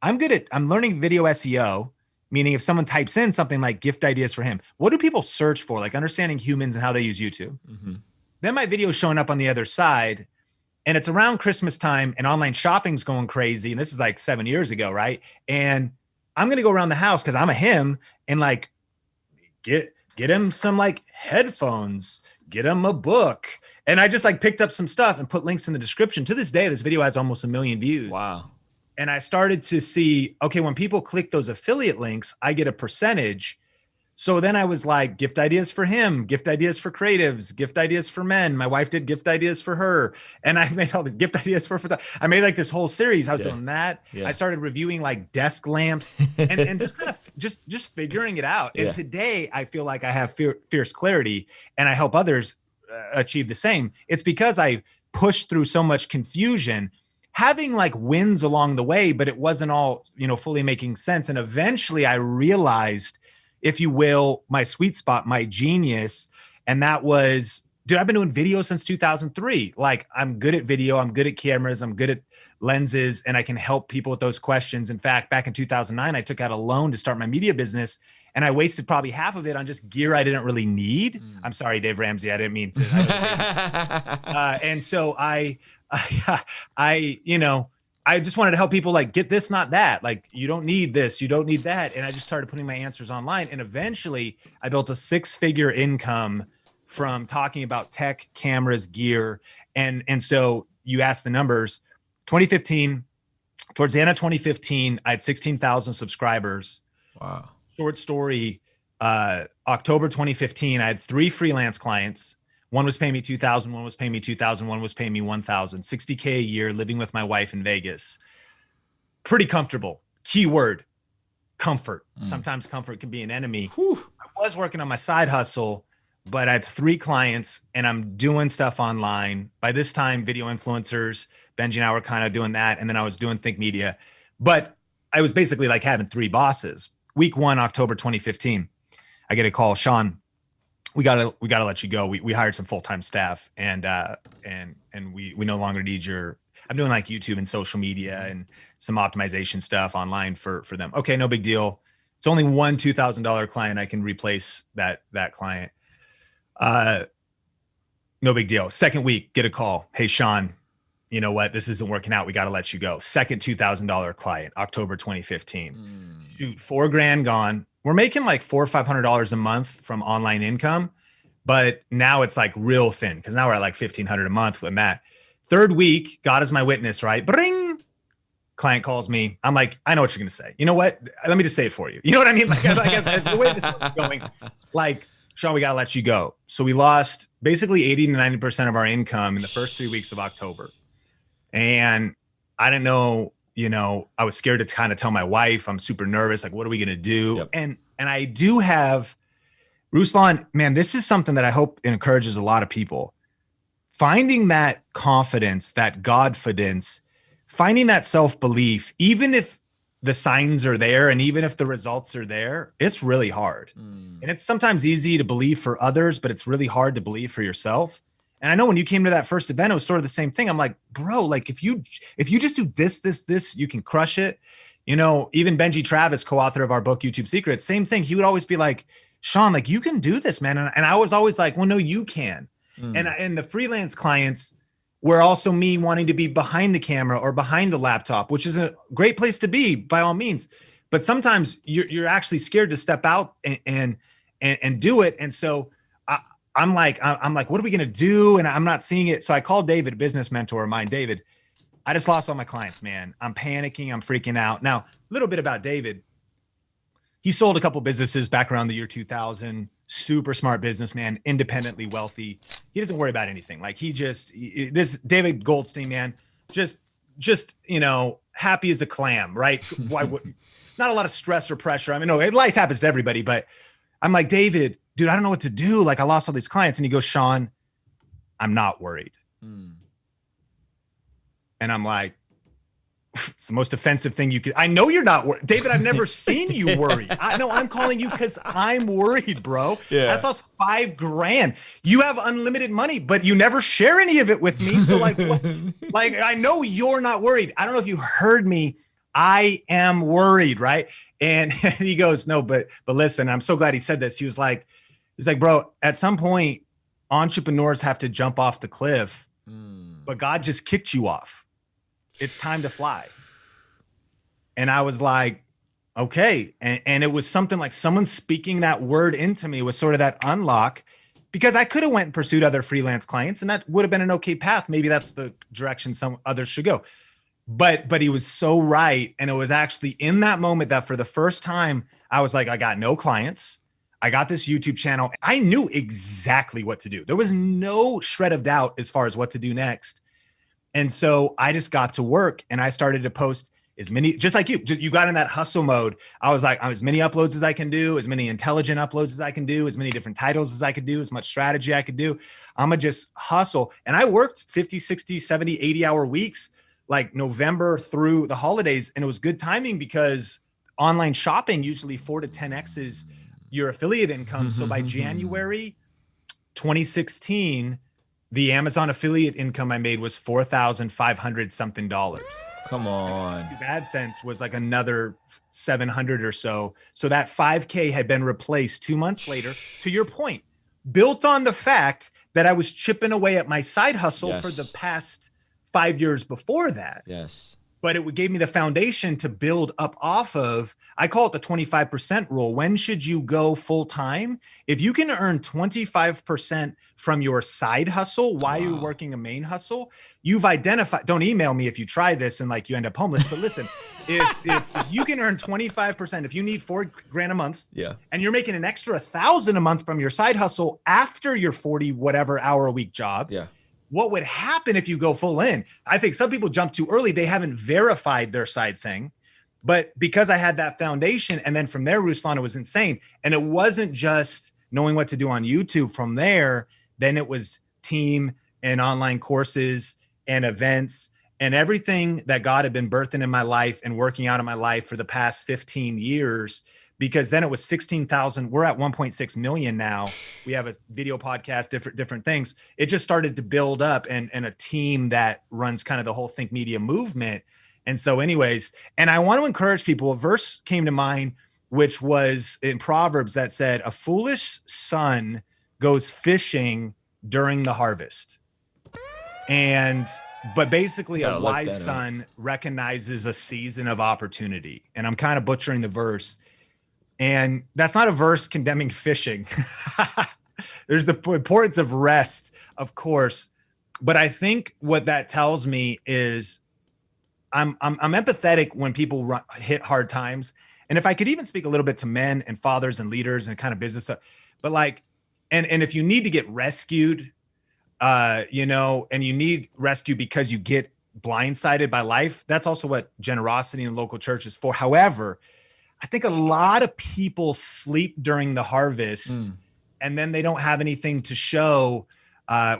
I'm learning video SEO. Meaning if someone types in something like gift ideas for him, what do people search for? Like understanding humans and how they use YouTube. Then my video is showing up on the other side, and it's around Christmas time and online shopping's going crazy. And this is like 7 years ago, right? And I'm going to go around the house because I'm a him and like get him some like headphones, get him a book. And I just like picked up some stuff and put links in the description. To this day, this video has almost 1 million views. Wow. And I started to see, okay, when people click those affiliate links, I get a percentage. So then I was like, gift ideas for him, gift ideas for creatives, gift ideas for men. My wife did gift ideas for her. And I made all these gift ideas for I made like this whole series. I was doing that. I started reviewing like desk lamps and just kind of just figuring it out. And today I feel like I have fierce clarity and I help others achieve the same. It's because I pushed through so much confusion, having like wins along the way, but it wasn't all, fully making sense. And eventually I realized, if you will, my sweet spot, my genius. And that was, dude, I've been doing video since 2003. Like I'm good at video. I'm good at cameras. I'm good at lenses, and I can help people with those questions. In fact, back in 2009, I took out a loan to start my media business, and I wasted probably half of it on just gear I didn't really need. I'm sorry, Dave Ramsey. I didn't mean to. And so I just wanted to help people like get this, not that. Like, you don't need this, you don't need that. And I just started putting my answers online. And eventually I built a 6-figure income from talking about tech, cameras, gear. And so you asked the numbers, 2015, towards the end of 2015, I had 16,000 subscribers. Wow. short story. October 2015, I had 3 freelance clients. One was paying me 2,000, one was paying me 2,000, one was paying me 1,000, $60K a year, living with my wife in Vegas. Pretty comfortable. Keyword, comfort. Sometimes comfort can be an enemy. Whew. I was working on my side hustle, but I had 3 clients and I'm doing stuff online. By this time, video influencers, Benji and I were kind of doing that. And then I was doing Think Media, but I was basically like having 3 bosses. Week 1, October 2015, I get a call, Sean, we gotta let you go. We hired some full-time staff and we no longer need your, I'm doing like YouTube and social media and some optimization stuff online for them. Okay, no big deal. It's only one $2,000 client. I can replace that client. No big deal. Second week, get a call. Hey, Sean, you know what? This isn't working out. We got to let you go. Second $2,000 client, October 2015. Shoot, $4,000 gone. We're making like $400 or $500 a month from online income, but now it's like real thin because now we're at like $1,500 a month with that. Third week, God is my witness, right? Bring. Client calls me. I'm like, I know what you're going to say. You know what? Let me just say it for you. You know what I mean? Like the way this is going, like, Sean, we got to let you go. So we lost basically 80 to 90% of our income in the first 3 weeks of October. And I didn't know, I was scared to kind of tell my wife. I'm super nervous. Like, what are we going to do? Yep. And I do have, Ruslan, man, this is something that I hope encourages a lot of people. Finding that confidence, that Godfidence, finding that self-belief, even if the signs are there and even if the results are there, it's really hard. And it's sometimes easy to believe for others, but it's really hard to believe for yourself. And I know when you came to that first event, it was sort of the same thing. I'm like, bro, like if you just do this, you can crush it. Even Benji Travis, co-author of our book, YouTube Secrets, same thing. He would always be like, Sean, like you can do this, man. And I was always like, well, no, you can. And the freelance clients were also me wanting to be behind the camera or behind the laptop, which is a great place to be by all means. But sometimes you're actually scared to step out and do it. And so I'm like, what are we going to do? And I'm not seeing it. So I called David, a business mentor of mine. David, I just lost all my clients, man. I'm panicking. I'm freaking out. Now, a little bit about David. He sold a couple businesses back around the year 2000. Super smart businessman, independently wealthy. He doesn't worry about anything. Like this David Goldstein, man, just happy as a clam, right? Why would not a lot of stress or pressure? I mean, no, life happens to everybody, but I'm like, David, dude, I don't know what to do. Like I lost all these clients. And he goes, Sean, I'm not worried. And I'm like, it's the most offensive thing you could. I know you're not worried. David, I've never seen you worried. I know I'm calling you because I'm worried, bro. Yeah. I lost $5,000. You have unlimited money, but you never share any of it with me. So like, like I know you're not worried. I don't know if you heard me. I am worried, right? And he goes, no, but listen, I'm so glad he said this. He was like, bro, at some point, entrepreneurs have to jump off the cliff, but God just kicked you off. It's time to fly. And I was like, okay. And it was something like someone speaking that word into me was sort of that unlock, because I could have went and pursued other freelance clients and that would have been an okay path. Maybe that's the direction some others should go. But he was so right. And it was actually in that moment that for the first time, I was like, I got no clients. I got this YouTube channel. I knew exactly what to do. There was no shred of doubt as far as what to do next. And so I just got to work and I started to post as many, just like you got in that hustle mode. I was like, as many uploads as I can do, as many intelligent uploads as I can do, as many different titles as I could do, as much strategy I could do. I'm gonna just hustle. And I worked 50, 60, 70, 80 hour weeks, like November through the holidays. And it was good timing because online shopping, usually 4 to 10X's your affiliate income. So by January 2016, the Amazon affiliate income I made was $4,500 something dollars. Come on. AdSense was like another 700 or so. So that 5K had been replaced 2 months later, to your point, built on the fact that I was chipping away at my side hustle for the past 5 years before that. Yes. but it gave me the foundation to build up off of. I call it the 25% rule. When should you go full time? If you can earn 25% from your side hustle while you're working a main hustle, you've identified. Don't email me if you try this and like you end up homeless. But listen, if you can earn 25%, if you need $4,000 a month, and you're making an extra 1,000 a month from your side hustle after your 40 whatever hour a week job, what would happen if you go full in? I think some people jump too early. They haven't verified their side thing. But because I had that foundation, and then from there, Ruslan, it was insane. And it wasn't just knowing what to do on YouTube. From there, then it was team and online courses and events and everything that God had been birthing in my life and working out in my life for the past 15 years. Because then it was 16,000. We're at 1.6 million now. We have a video podcast, different things. It just started to build up, and a team that runs kind of the whole Think Media movement. And so anyways, and I want to encourage people, a verse came to mind, which was in Proverbs that said, a foolish son goes fishing during the harvest. But basically a wise son recognizes a season of opportunity. And I'm kind of butchering the verse. And that's not a verse condemning fishing. There's the importance of rest, of course. But I think what that tells me is I'm empathetic when people hit hard times. And if I could even speak a little bit to men and fathers and leaders and kind of business, but like, and if you need to get rescued, and you need rescue because you get blindsided by life, that's also what generosity in the local church is for. However, I think a lot of people sleep during the harvest and then they don't have anything to show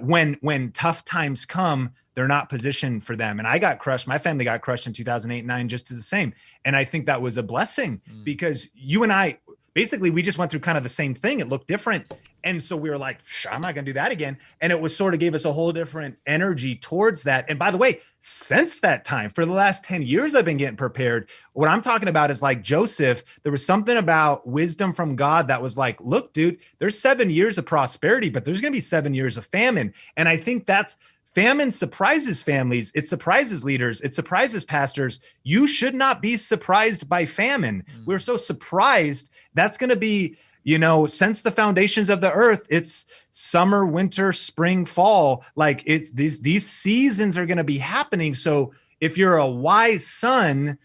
when tough times come, they're not positioned for them. And I got crushed. My family got crushed in 2008 and 9, just as the same. And I think that was a blessing because you and I, basically, we just went through kind of the same thing. It looked different. And so we were like, I'm not going to do that again. And it was sort of gave us a whole different energy towards that. And by the way, since that time, for the last 10 years, I've been getting prepared. What I'm talking about is like Joseph, there was something about wisdom from God that was like, look, dude, there's 7 years of prosperity, but there's going to be 7 years of famine. And I think famine surprises families. It surprises leaders. It surprises pastors. You should not be surprised by famine. We're so surprised. That's going to be, since the foundations of the earth, it's summer, winter, spring, fall. Like it's these seasons are going to be happening. So if you're a wise son,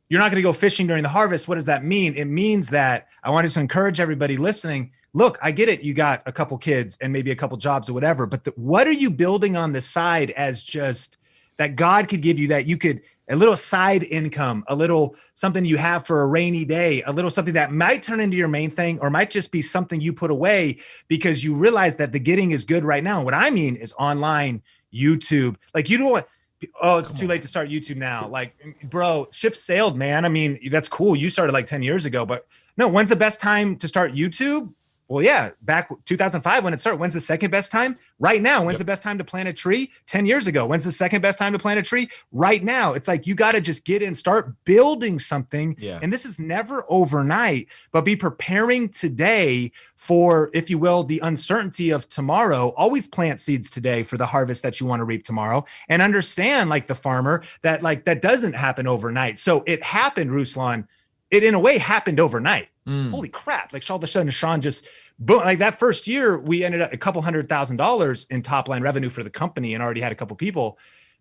you're not going to go fishing during the harvest. What does that mean? It means that I want to encourage everybody listening. Look, I get it. You got a couple kids and maybe a couple jobs or whatever, but what are you building on the side as just that God could give you, that you could, a little side income, a little something you have for a rainy day, a little something that might turn into your main thing or might just be something you put away because you realize that the getting is good right now. And what I mean is online, YouTube, like you don't want, it's too late to start YouTube now. Like, bro, ship sailed, man. I mean, that's cool. You started like 10 years ago, but no, when's the best time to start YouTube? Well, yeah, back 2005 when it started. When's the second best time? Right now. When's the best time to plant a tree? 10 years ago. When's the second best time to plant a tree? Right now. It's like you got to just get in, start building something. Yeah. And this is never overnight, but be preparing today for, if you will, the uncertainty of tomorrow. Always plant seeds today for the harvest that you want to reap tomorrow. And understand, like the farmer, that like that doesn't happen overnight. So it happened, Ruslan. It in a way happened overnight. Holy crap. Like all of a sudden, Sean just boom, like that first year, we ended up $200,000 in top line revenue for the company and already had a couple people.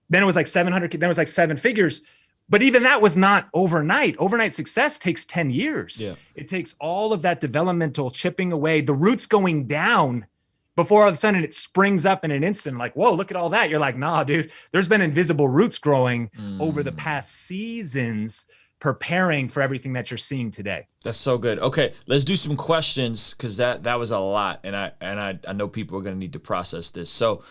Then it was like 700, then it was like 7 figures. But even that was not overnight. Overnight success takes 10 years. Yeah. It takes all of that developmental chipping away, the roots going down before all of a sudden it springs up in an instant. Like, whoa, look at all that. You're like, nah, dude, there's been invisible roots growing over the past seasons, preparing for everything that you're seeing today. That's so good. Okay, let's do some questions because that was a lot, and I know people are going to need to process this. So,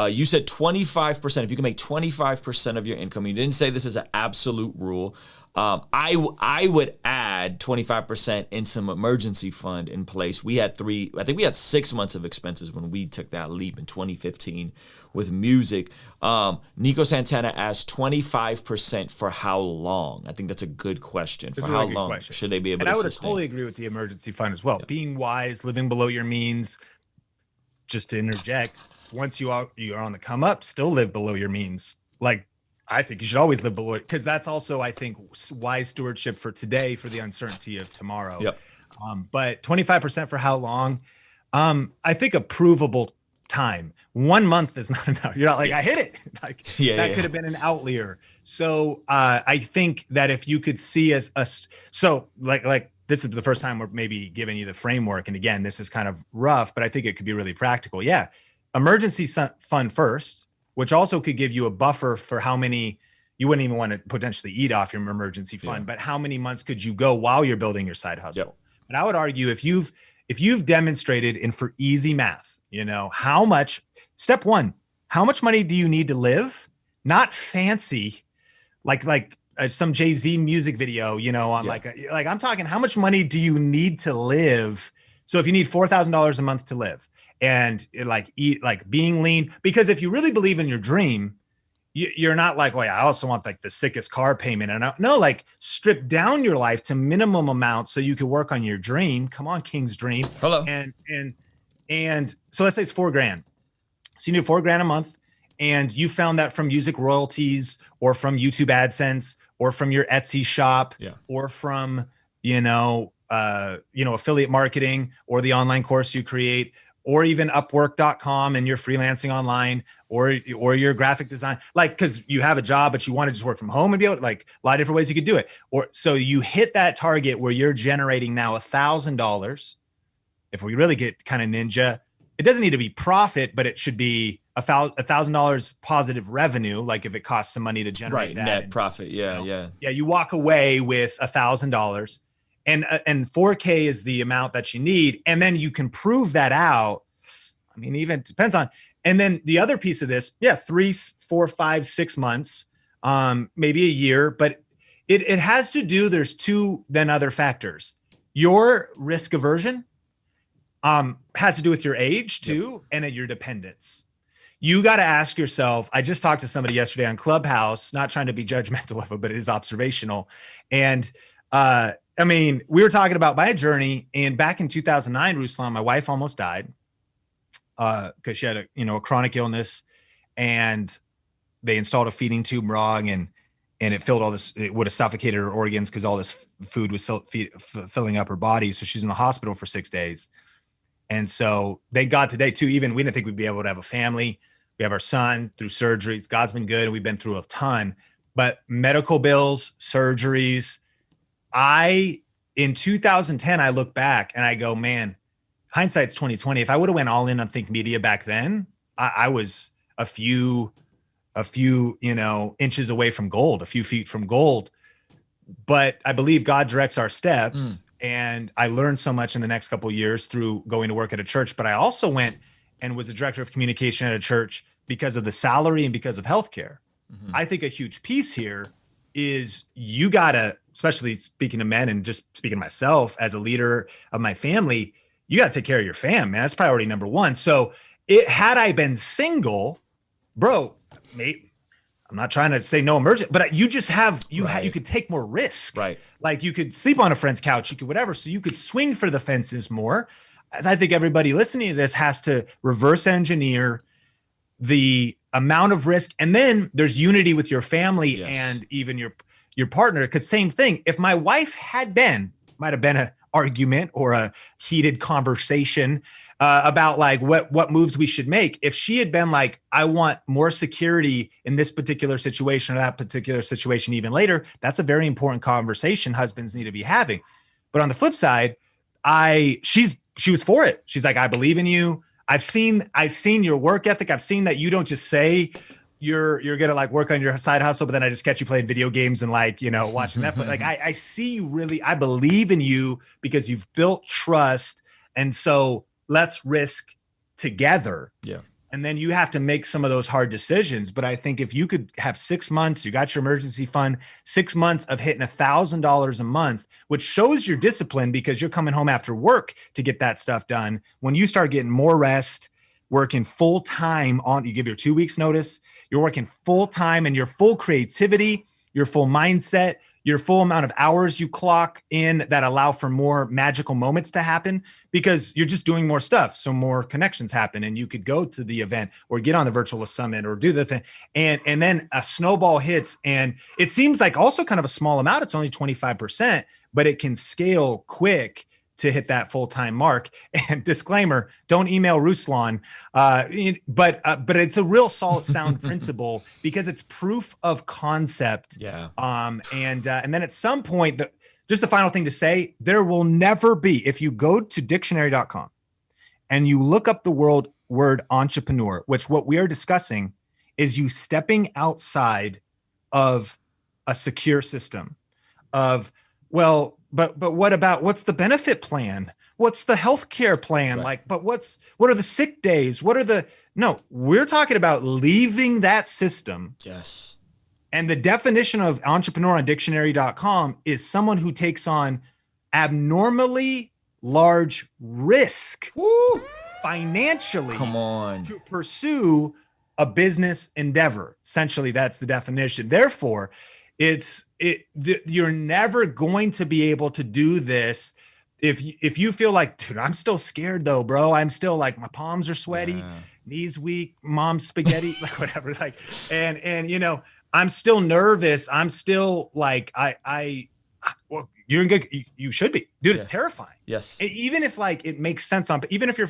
you said 25%. If you can make 25% of your income, you didn't say this is an absolute rule. I would add 25% in some emergency fund in place. We had 6 months of expenses when we took that leap in 2015 with music. Nico Santana asked 25% for how long? I think that's a good question. For how long should they be able to sustain? And I would totally agree with the emergency fund as well. Yeah. Being wise, living below your means. Just to interject, once you are on the come up, still live below your means. Like, I think you should always live below it, because that's also, I think, wise stewardship for today, for the uncertainty of tomorrow. Yep. But 25% for how long? I think a provable time. 1 month is not enough. You're not like, I hit it. Like that could have been an outlier. So I think that if you could see so like this is the first time we're maybe giving you the framework. And again, this is kind of rough, but I think it could be really practical. Yeah. Emergency fund first, which also could give you a buffer for how many you wouldn't even want to potentially eat off your emergency fund, but how many months could you go while you're building your side hustle? Yep. And I would argue if you've demonstrated, and for easy math, how much, step one, how much money do you need to live? Not fancy, like some Jay-Z music video, on like I'm talking, how much money do you need to live? So if you need $4,000 a month to live, and eat, being lean, because if you really believe in your dream, you're not like, well, yeah, I also want like the sickest car payment. And no, like strip down your life to minimum amount so you can work on your dream. Come on, King's dream. Hello. And so let's say it's $4,000. So you need $4,000 a month, and you found that from music royalties, or from YouTube AdSense, or from your Etsy shop, or from, affiliate marketing, or the online course you create, or even Upwork.com and you're freelancing online, or your graphic design, because you have a job, but you want to just work from home and be able to, a lot of different ways you could do it. Or so you hit that target where you're generating now $1,000. If we really get kind of ninja, it doesn't need to be profit, but it should be $1,000 positive revenue. Like if it costs some money to generate that net profit. Yeah. You walk away with $1,000. And 4K is the amount that you need. And then you can prove that out. I mean, even depends on, and then the other piece of this, 3, 4, 5, 6 months, maybe a year, but it has to do, there's two then other factors. Your risk aversion has to do with your age too, and your dependence. You got to ask yourself, I just talked to somebody yesterday on Clubhouse, not trying to be judgmental of it, but it is observational. And, we were talking about my journey, and back in 2009, Ruslan, my wife almost died because she had a chronic illness, and they installed a feeding tube wrong, and it filled all this. It would have suffocated her organs because all this food was filling up her body. So she's in the hospital for 6 days, and so thank God today too. Even we didn't think we'd be able to have a family. We have our son through surgeries. God's been good, and we've been through a ton. But medical bills, surgeries. In 2010, I look back and I go, man, hindsight's 2020. If I would have went all in on Think Media back then, I was a few inches away from gold, a few feet from gold. But I believe God directs our steps. And I learned so much in the next couple of years through going to work at a church. But I also went and was the director of communication at a church because of the salary and because of healthcare. I think a huge piece here is you gotta, especially speaking to men and just speaking to myself as a leader of my family, you gotta take care of your fam, man. That's priority number one. So had I been single, bro, mate, I'm not trying to say no emergency, but you just have, you could take more risk. Right. Like you could sleep on a friend's couch, you could whatever. So you could swing for the fences more. As I think everybody listening to this has to reverse engineer the amount of risk. And then there's unity with your family and even your partner. Cause same thing. If my wife might have been an argument or a heated conversation about like what moves we should make. If she had been like, I want more security in this particular situation or that particular situation even later, that's a very important conversation husbands need to be having. But on the flip side, she was for it. She's like, I believe in you. I've seen your work ethic. I've seen that you don't just say you're going to like work on your side hustle, but then I just catch you playing video games and like, watching Netflix. Like I see you really, I believe in you because you've built trust. And so let's risk together. Yeah. And then you have to make some of those hard decisions. But I think if you could have 6 months, you got your emergency fund, 6 months of hitting $1,000 a month, which shows your discipline because you're coming home after work to get that stuff done. When you start getting more rest, working full time you give your 2 weeks notice, you're working full time and your full creativity, your full mindset, your full amount of hours you clock in that allow for more magical moments to happen because you're just doing more stuff. So more connections happen and you could go to the event or get on the virtual summit or do the thing. And then a snowball hits and it seems like also kind of a small amount. It's only 25%, but it can scale quick to hit that full-time mark. And disclaimer, don't email Ruslan, but it's a real solid sound principle because it's proof of concept. Yeah. And then at some point, just the final thing to say, there will never be, if you go to dictionary.com and you look up the word entrepreneur, which what we are discussing is you stepping outside of a secure system of, well, but what's the benefit plan? What's the healthcare plan? Right. Like, but what are the sick days? No, we're talking about leaving that system. Yes. And the definition of entrepreneur on dictionary.com is someone who takes on abnormally large risk financially Come on. to pursue a business endeavor. Essentially, that's the definition. Therefore, you're never going to be able to do this if you feel like, dude, I'm still scared though, bro. I'm still like, my palms are sweaty, knees weak, mom's spaghetti, like whatever. Like, and you know, I'm still nervous. I'm still like, well, you're in good. You should be, dude. It's terrifying. Yes. Even if like it makes sense even if you're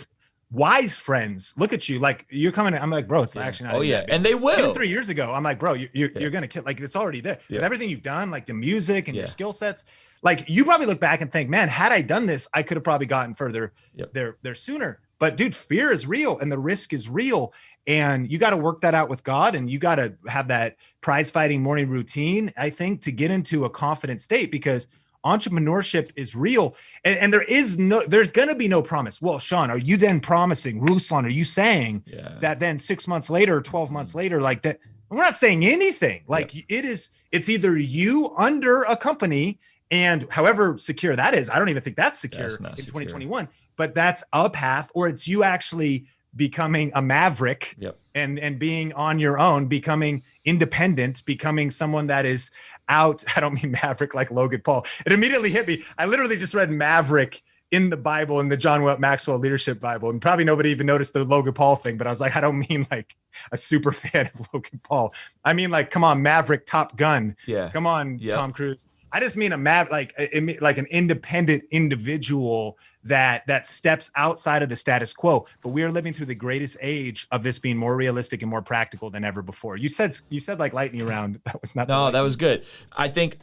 wise friends look at you like you're coming. I'm like, bro, it's actually not. Oh yeah, and they will. Even 3 years ago, I'm like, bro, you're gonna kill. Like it's already there. With everything you've done, like the music and your skill sets. Like you probably look back and think, man, had I done this, I could have probably gotten further there sooner. But dude, fear is real and the risk is real. And you got to work that out with God and you got to have that prize fighting morning routine, I think, to get into a confident state because entrepreneurship is real. And there's going to be no promise. Well, Sean, are you then promising, Ruslan, are you saying that then 6 months later, 12 months later, like that? We're not saying anything. Like it's either you under a company and however secure that is, I don't even think that's secure in 2021, but that's a path, or it's you actually becoming a maverick and being on your own, becoming independent, becoming someone that is out. I don't mean maverick like Logan Paul. It immediately hit me. I literally just read maverick in the Bible, in the John Maxwell Leadership Bible. And probably nobody even noticed the Logan Paul thing, but I was like, I don't mean like a super fan of Logan Paul. I mean, like, come on, Maverick, Top Gun. Yeah. Come on, Tom Cruise. I just mean like an independent individual that steps outside of the status quo. But we are living through the greatest age of this being more realistic and more practical than ever before. You said like lightning round. That was not. No, that was good. I think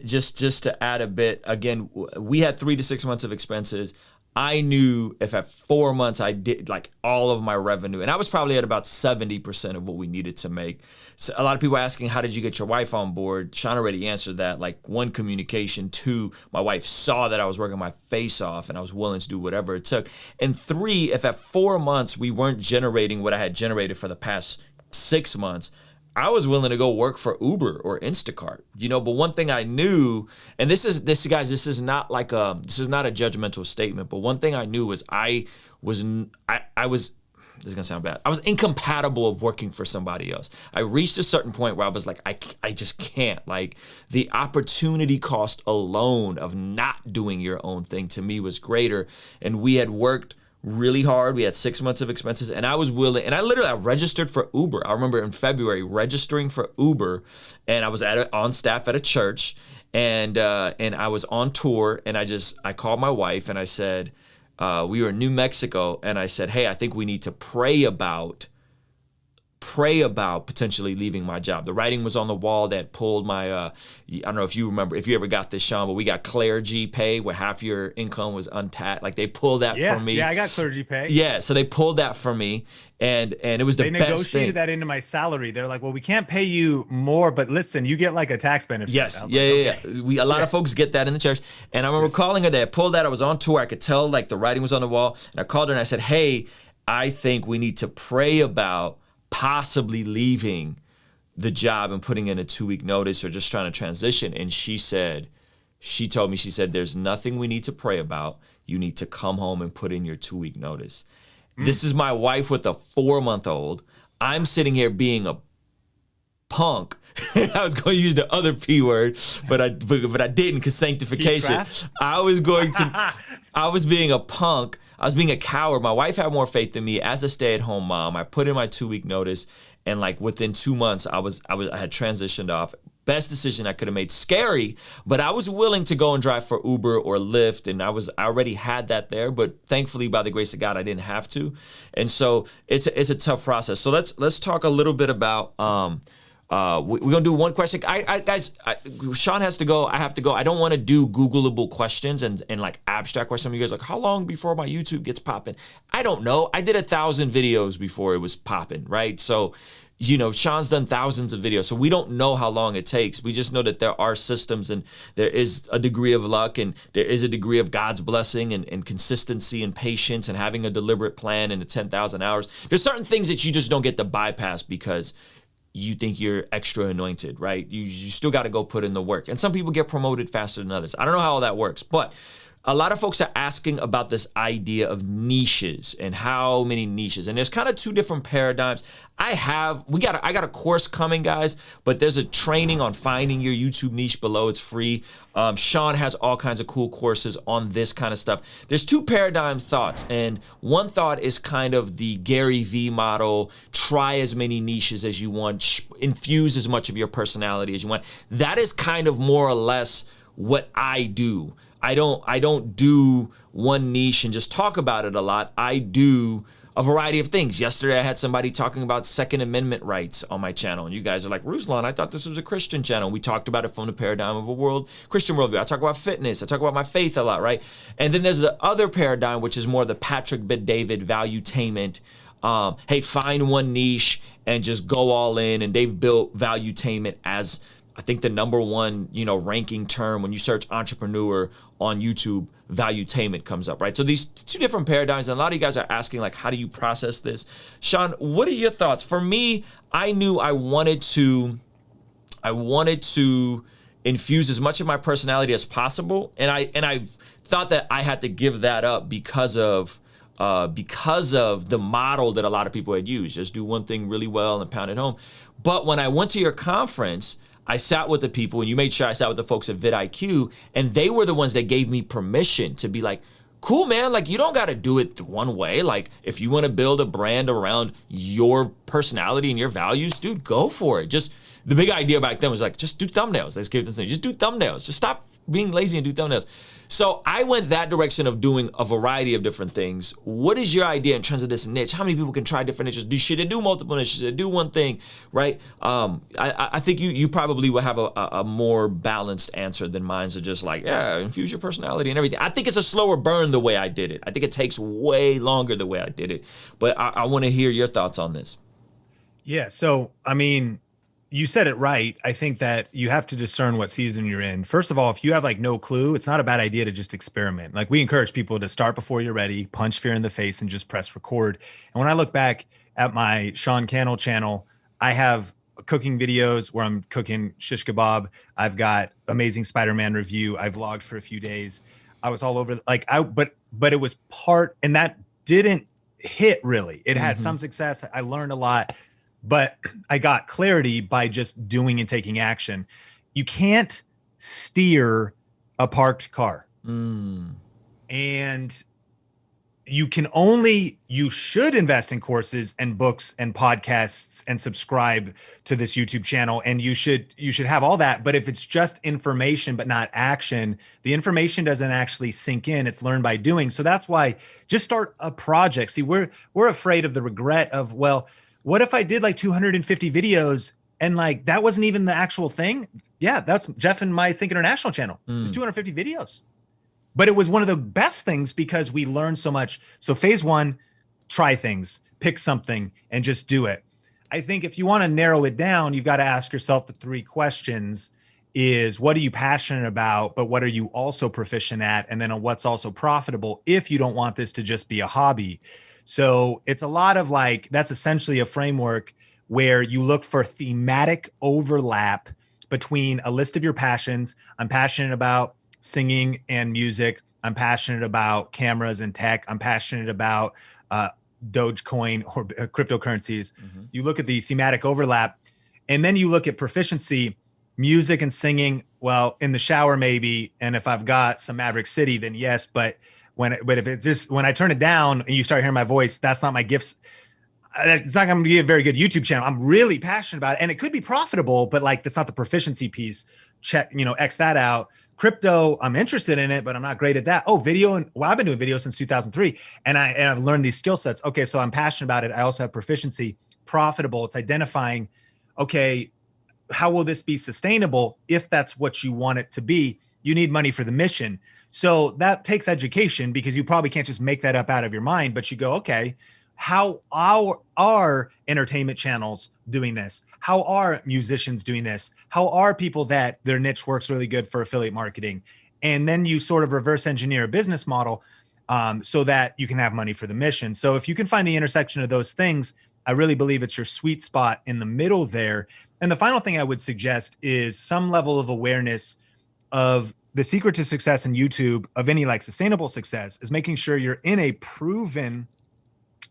just to add a bit again, we had 3 to 6 months of expenses. I knew if at 4 months I did like all of my revenue, and I was probably at about 70% of what we needed to make. So a lot of people asking, how did you get your wife on board? Sean already answered that. Like 1, communication. 2, my wife saw that I was working my face off and I was willing to do whatever it took. And 3, if at 4 months we weren't generating what I had generated for the past 6 months, I was willing to go work for Uber or Instacart, you know. But one thing I knew, and this is not a judgmental statement, but one thing I knew was this is gonna sound bad. I was incompatible of working for somebody else. I reached a certain point where I was like, I just can't. Like the opportunity cost alone of not doing your own thing to me was greater. And we had worked really hard. We had 6 months of expenses and I was willing, and I registered for Uber. I remember in February registering for Uber and I was on staff at a church and I was on tour and I called my wife and I said, we were in New Mexico and I said, hey, I think we need to pray about potentially leaving my job. The writing was on the wall that pulled my, I don't know if you remember, if you ever got this, Sean, but we got clergy pay where half your income was untaxed. Like they pulled that from me. Yeah, I got clergy pay. Yeah, so they pulled that from me and it was the best thing. They negotiated that into my salary. They're like, well, we can't pay you more, but listen, you get like a tax benefit. Yes, yeah. A lot of folks get that in the church. And I remember calling her, I pulled that, I was on tour, I could tell like the writing was on the wall. And I called her and I said, hey, I think we need to pray about possibly leaving the job and putting in a 2-week notice or just trying to transition. And she told me, there's nothing we need to pray about. You need to come home and put in your 2-week notice. This is my wife with a 4-month-old. I'm sitting here being punk. I was going to use the other P word, but I didn't, because sanctification. I was being a punk. I was being a coward. My wife had more faith in me as a stay-at-home mom. I put in my 2-week notice, and like within 2 months, I had transitioned off. Best decision I could have made. Scary, but I was willing to go and drive for Uber or Lyft, and I already had that there. But thankfully, by the grace of God, I didn't have to. And so it's a tough process. So let's talk a little bit about. We're gonna do one question. Guys, Sean has to go. I have to go. I don't want to do Googleable questions and like abstract questions. Some of you guys are like, how long before my YouTube gets popping? I don't know. I did 1,000 videos before it was popping, right? So, you know, Sean's done thousands of videos, so we don't know how long it takes. We just know that there are systems, and there is a degree of luck, and there is a degree of God's blessing and consistency and patience and having a deliberate plan in the 10,000 hours. There's certain things that you just don't get to bypass because you think you're extra anointed, right? You still got to go put in the work. And some people get promoted faster than others. I don't know how all that works, but a lot of folks are asking about this idea of niches and how many niches. And there's kind of two different paradigms. I got a course coming, guys, but there's a training on finding your YouTube niche below. It's free. Sean has all kinds of cool courses on this kind of stuff. There's two paradigm thoughts. And one thought is kind of the Gary V model. Try as many niches as you want. Infuse as much of your personality as you want. That is kind of more or less what I do. I don't do one niche and just talk about it a lot. I do a variety of things. Yesterday, I had somebody talking about Second Amendment rights on my channel, and you guys are like, Ruslan, I thought this was a Christian channel. We talked about it from the paradigm of a Christian worldview. I talk about fitness. I talk about my faith a lot, right? And then there's the other paradigm, which is more the Patrick Bet-David valuetainment. Hey, find one niche and just go all in. And they've built valuetainment as, I think, the number one, ranking term when you search entrepreneur on YouTube. Valuetainment comes up, right? So these two different paradigms, and a lot of you guys are asking, like, how do you process this? Sean, what are your thoughts? For me, I knew I wanted to infuse as much of my personality as possible, and I thought that I had to give that up because of the model that a lot of people had used. Just do one thing really well and pound it home. But when I went to your conference, I sat with the people, and you made sure I sat with the folks at vidIQ, and they were the ones that gave me permission to be like, cool, man, like, you don't got to do it one way. Like, if you want to build a brand around your personality and your values, dude, go for it. Just the big idea back then was like, just do thumbnails. Let's give this thing. Just do thumbnails. Just stop being lazy and do thumbnails. So I went that direction of doing a variety of different things. What is your idea in terms of this niche? How many people can try different niches? Should they do multiple niches? Should they do one thing, right? I think you probably will have a more balanced answer than mine. So just like, yeah, infuse your personality and everything. I think it's a slower burn the way I did it. I think it takes way longer the way I did it. But I want to hear your thoughts on this. Yeah. So, I mean, you said it right. I think that you have to discern what season you're in. First of all, if you have like no clue, it's not a bad idea to just experiment. Like, we encourage people to start before you're ready, punch fear in the face, and just press record. And when I look back at my Sean Cannell channel, I have cooking videos where I'm cooking shish kebab. I've got amazing Spider-Man review. I vlogged for a few days. I was all over, like, but it was part, and that didn't hit really. It had some success. I learned a lot. But I got clarity by just doing and taking action. You can't steer a parked car. And you should invest in courses and books and podcasts and subscribe to this YouTube channel. And you should have all that. But if it's just information, but not action, the information doesn't actually sink in. It's learned by doing. So that's why just start a project. See, we're afraid of the regret of, well, what if I did like 250 videos and like that wasn't even the actual thing? Yeah, that's Jeff and my Think International channel. It's 250 videos. But it was one of the best things because we learned so much. So phase one, try things, pick something and just do it. I think if you want to narrow it down, you've got to ask yourself the 3 questions is, what are you passionate about? But what are you also proficient at? And then what's also profitable if you don't want this to just be a hobby. So it's a lot of like, that's essentially a framework where you look for thematic overlap between a list of your passions. I'm passionate about singing and music. I'm passionate about cameras and tech. I'm passionate about Dogecoin or cryptocurrencies. You look at the thematic overlap And then you look at proficiency, music and singing. Well, in the shower, maybe. And if I've got some Maverick City, then yes. But if it's just when I turn it down and you start hearing my voice, that's not my gifts. It's not going to be a very good YouTube channel. I'm really passionate about it, and it could be profitable, but like that's not the proficiency piece. Check, X that out. Crypto, I'm interested in it, but I'm not great at that. Oh, video, and well, I've been doing video since 2003, and I've learned these skill sets. Okay, so I'm passionate about it. I also have proficiency. Profitable. It's identifying. Okay, how will this be sustainable? If that's what you want it to be, you need money for the mission. So that takes education, because you probably can't just make that up out of your mind. But you go, okay, how are entertainment channels doing this? How are musicians doing this? How are people that their niche works really good for affiliate marketing? And then you sort of reverse engineer a business model so that you can have money for the mission. So if you can find the intersection of those things, I really believe it's your sweet spot in the middle there. And the final thing I would suggest is some level of awareness of the secret to success in YouTube, of any like sustainable success, is making sure you're in a proven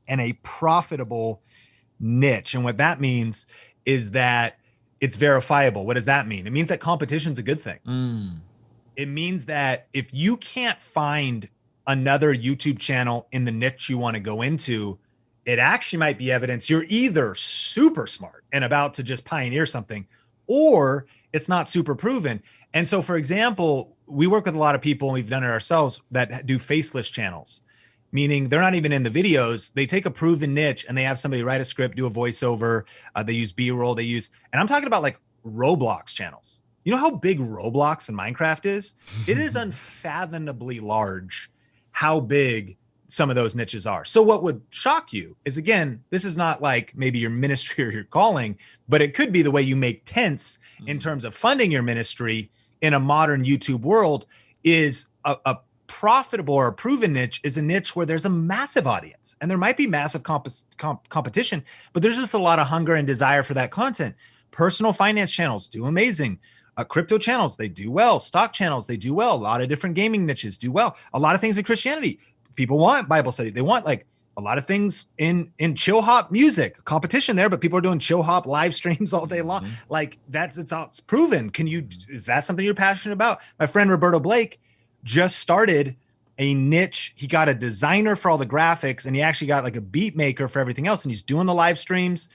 and a profitable niche. And what that means is that it's verifiable. What does that mean? It means that competition's a good thing. It means that if you can't find another YouTube channel in the niche you want to go into, it actually might be evidence you're either super smart and about to just pioneer something, or it's not super proven. And so, for example, we work with a lot of people, and we've done it ourselves, that do faceless channels, meaning they're not even in the videos. They take a proven niche and they have somebody write a script, do a voiceover. They use B-roll. And I'm talking about like Roblox channels. You know how big Roblox and Minecraft is? It is unfathomably large how big some of those niches are. So what would shock you is, again, this is not like maybe your ministry or your calling, but it could be the way you make tents in terms of funding your ministry in a modern YouTube world. Is a profitable or a proven niche is a niche where there's a massive audience, and there might be massive competition, but there's just a lot of hunger and desire for that content. Personal finance channels do amazing. Crypto channels, they do well. Stock channels, they do well. A lot of different gaming niches do well. A lot of things in Christianity. People want Bible study. They want like a lot of things in chill hop music, competition there, but people are doing chill hop live streams all day long. Like it's proven. Is that something you're passionate about? My friend Roberto Blake just started a niche. He got a designer for all the graphics, and he actually got like a beat maker for everything else. And he's doing the live streams,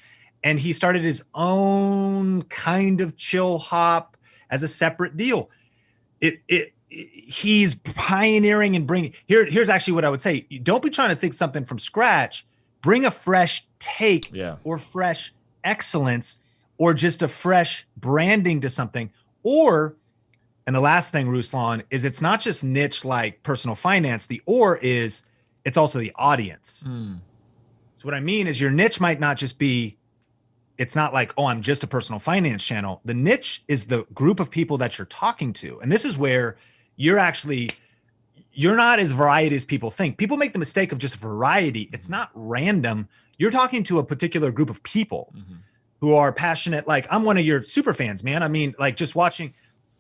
and he started his own kind of chill hop as a separate deal. He's pioneering and bringing here's actually what I would say. Don't be trying to think something from scratch. Bring a fresh take or fresh excellence, or just a fresh branding to something. And the last thing, Ruslan, is it's not just niche like personal finance. It's also the audience. So what I mean is your niche might not just be, it's not like, oh, I'm just a personal finance channel. The niche is the group of people that you're talking to. And this is where you're not as variety as people think. People make the mistake of just variety. It's not random. You're talking to a particular group of people who are passionate. Like, I'm one of your super fans, man. I mean, like, just watching.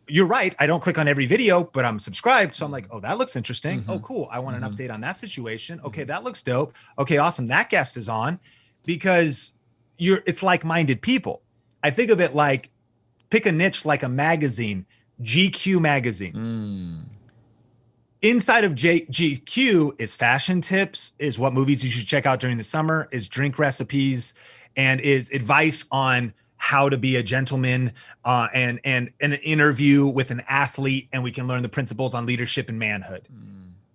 You're right. I don't click on every video, but I'm subscribed. So I'm like, oh, that looks interesting. Oh, cool. I want an update on that situation. Okay, that looks dope. Okay, awesome. That guest is on, because it's like-minded people. I think of it like, pick a niche like a magazine, GQ magazine. Inside of GQ is fashion tips, is what movies you should check out during the summer, is drink recipes, and is advice on how to be a gentleman, and an interview with an athlete, and we can learn the principles on leadership and manhood.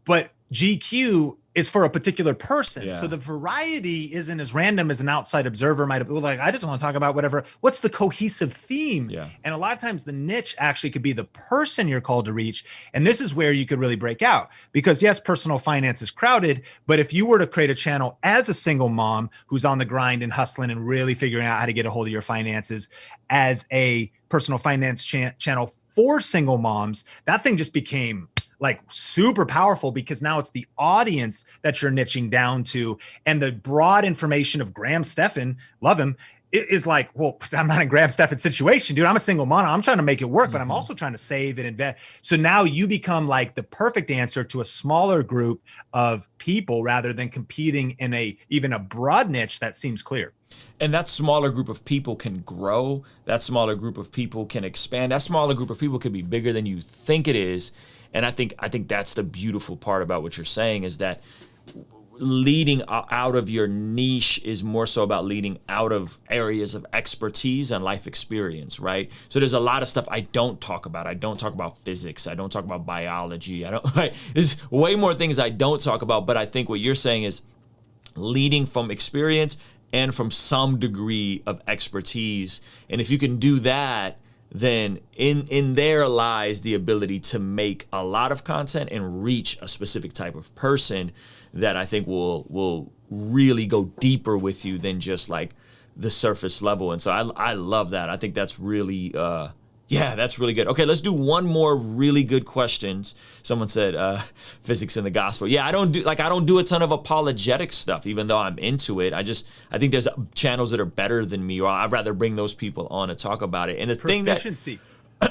But GQ is for a particular person. So the variety isn't as random as an outside observer might have. Like, I just want to talk about whatever. What's the cohesive theme? And a lot of times the niche actually could be the person you're called to reach. And this is where you could really break out, because yes, personal finance is crowded, but if you were to create a channel as a single mom who's on the grind and hustling and really figuring out how to get a hold of your finances, as a personal finance channel for single moms, that thing just became like super powerful, because now it's the audience that you're niching down to. And the broad information of Graham Stephan, love him, it is like, well, I'm not in Graham Stephan's situation, dude. I'm a single mom. I'm trying to make it work, but I'm also trying to save and invest. So now you become like the perfect answer to a smaller group of people, rather than competing in even a broad niche that seems clear. And that smaller group of people can grow. That smaller group of people can expand. That smaller group of people could be bigger than you think it is. And I think that's the beautiful part about what you're saying, is that leading out of your niche is more so about leading out of areas of expertise and life experience, right? So there's a lot of stuff I don't talk about. I don't talk about physics. I don't talk about biology. Right? There's way more things I don't talk about, but I think what you're saying is leading from experience and from some degree of expertise. And if you can do that, then in there lies the ability to make a lot of content and reach a specific type of person that I think will really go deeper with you than just like the surface level. And so I love that. I think that's really that's really good. Okay, let's do one more really good questions. Someone said physics in the gospel. Yeah, I don't do a ton of apologetic stuff, even though I'm into it. I think there's channels that are better than me, or I'd rather bring those people on to talk about it. And the thing that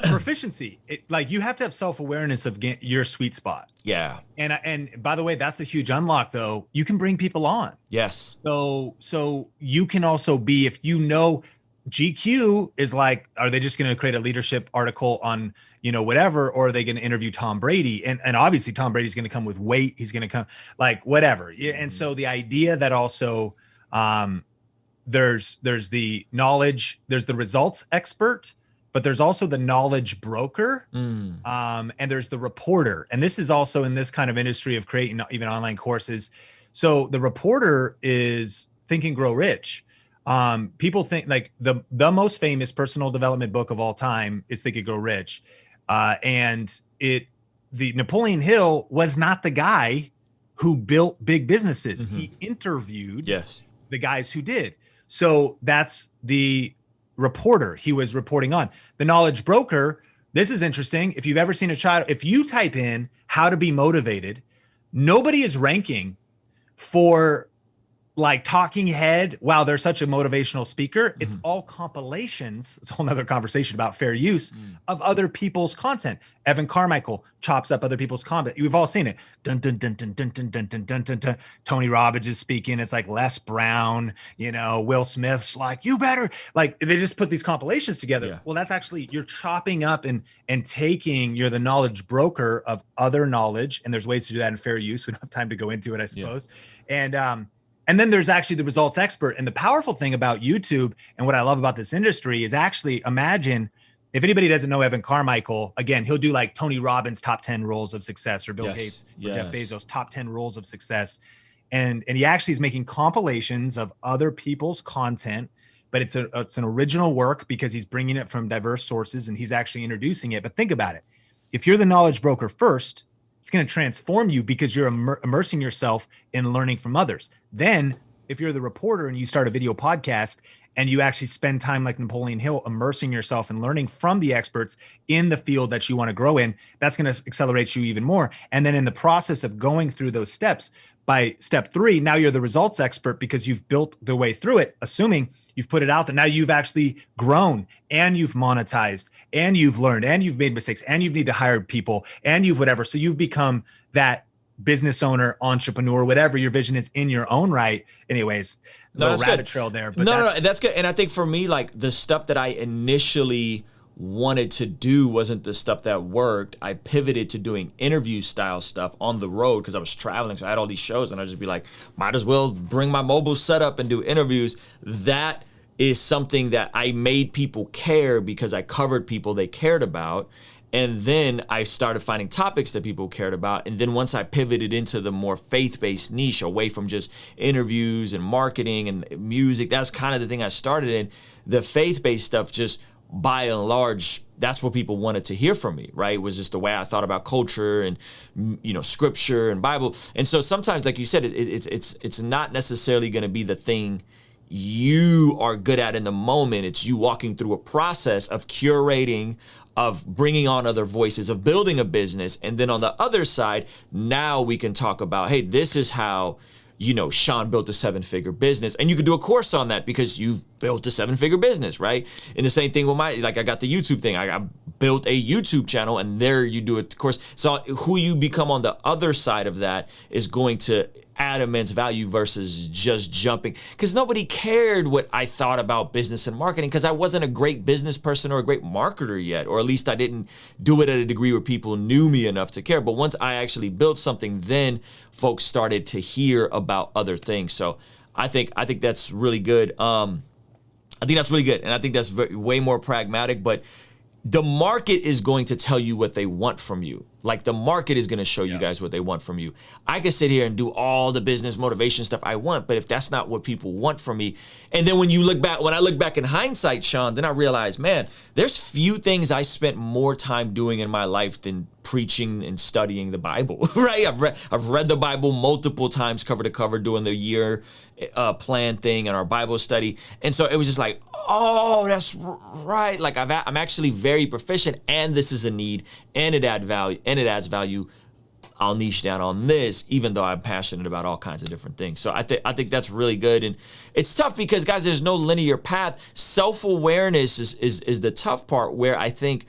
proficiency, like you have to have self-awareness of your sweet spot. Yeah. And by the way, that's a huge unlock though. You can bring people on. Yes. So you can also be, if you know, GQ is like, are they just going to create a leadership article on, whatever, or are they going to interview Tom Brady? And obviously Tom Brady's going to come with weight. He's going to come like whatever. And so the idea that also there's the knowledge, there's the results expert, but there's also the knowledge broker, and there's the reporter. And this is also in this kind of industry of creating even online courses. So the reporter is Think and Grow Rich. People think like the most famous personal development book of all time is Think and Grow Rich. And the Napoleon Hill was not the guy who built big businesses. He interviewed the guys who did. So that's the reporter he was reporting on. The knowledge broker, this is interesting. If you've ever seen a child, if you type in how to be motivated, nobody is ranking for like talking head, wow, they're such a motivational speaker. It's all compilations. It's a whole nother conversation about fair use of other people's content. Evan Carmichael chops up other people's content. We've all seen it. Dun, dun, dun, dun, dun, dun, dun, dun, dun, dun. Tony Robbins is speaking. It's like Les Brown, Will Smith's like, you better, like they just put these compilations together. Yeah. Well, that's actually, you're chopping up and taking, you're the knowledge broker of other knowledge. And there's ways to do that in fair use. We don't have time to go into it, I suppose. Yeah. And then there's actually the results expert. And the powerful thing about YouTube and what I love about this industry is actually, imagine if anybody doesn't know Evan Carmichael, again, he'll do like Tony Robbins' top 10 rules of success, or Bill Gates or Jeff Bezos' top 10 rules of success. And he actually is making compilations of other people's content, but it's an original work because he's bringing it from diverse sources and he's actually introducing it. But think about it. If you're the knowledge broker first, it's going to transform you because you're immersing yourself in learning from others. Then if you're the reporter and you start a video podcast and you actually spend time like Napoleon Hill, immersing yourself and learning from the experts in the field that you want to grow in, that's going to accelerate you even more. And then in the process of going through those steps, by step 3, now you're the results expert because you've built the way through it, assuming you've put it out there. Now you've actually grown and you've monetized and you've learned and you've made mistakes and you've need to hire people and you've whatever. So you've become that business owner, entrepreneur, whatever your vision is in your own right. Anyways, no rabbit trail there. But no, that's good. And I think for me, like the stuff that I initially wanted to do wasn't the stuff that worked. I pivoted to doing interview style stuff on the road because I was traveling. So I had all these shows and I'd just be like, might as well bring my mobile setup and do interviews. That is something that I made people care because I covered people they cared about. And then I started finding topics that people cared about. And then once I pivoted into the more faith-based niche away from just interviews and marketing and music, that's kind of the thing I started in. The faith-based stuff just by and large, that's what people wanted to hear from me, right? It was just the way I thought about culture and, scripture and Bible. And so sometimes, like you said, it's not necessarily going to be the thing you are good at in the moment. It's you walking through a process of curating, of bringing on other voices, of building a business. And then on the other side, now we can talk about, hey, this is how Sean built a 7-figure business, and you could do a course on that because you've built a 7-figure business, right? And the same thing with I got the YouTube thing. I built a YouTube channel, and there you do a course. So who you become on the other side of that is going to add immense value versus just jumping, because nobody cared what I thought about business and marketing, because I wasn't a great business person or a great marketer yet, or at least I didn't do it at a degree where people knew me enough to care. But once I actually built something, then folks started to hear about other things. So I think that's really good. I think that's really good, and I think that's way more pragmatic. But the market is going to tell you what they want from you. Like, the market is going to show you guys what they want from you. I can sit here and do all the business motivation stuff I want, but if that's not what people want from me, and then when I look back in hindsight, Sean, then I realize, man, there's few things I spent more time doing in my life than preaching and studying the Bible, right? I've read the Bible multiple times, cover to cover, doing the year plan thing and our Bible study. And so it was just like, oh, that's right. Like, I'm actually very proficient, and this is a need, and it adds value. I'll niche down on this, even though I'm passionate about all kinds of different things. So I think that's really good. And it's tough because, guys, there's no linear path. Self-awareness is the tough part, where I think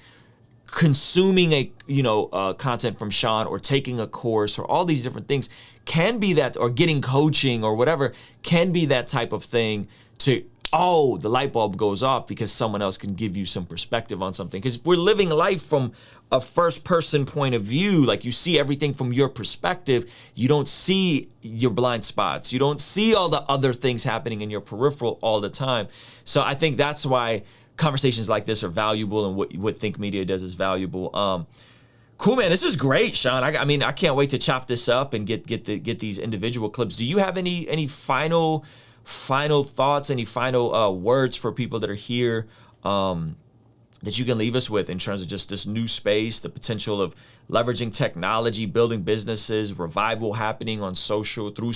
consuming content from Sean, or taking a course, or all these different things can be that, or getting coaching or whatever, can be that type of thing to, oh, the light bulb goes off because someone else can give you some perspective on something. Because we're living life from a first person point of view. Like, you see everything from your perspective. You don't see your blind spots. You don't see all the other things happening in your peripheral all the time. So I think that's why conversations like this are valuable, and what Think Media does is valuable. Cool, man. This is great, Sean. I mean, I can't wait to chop this up and get these individual clips. Do you have any final thoughts, any final words for people that are here that you can leave us with in terms of just this new space, the potential of leveraging technology, building businesses, revival happening on social, through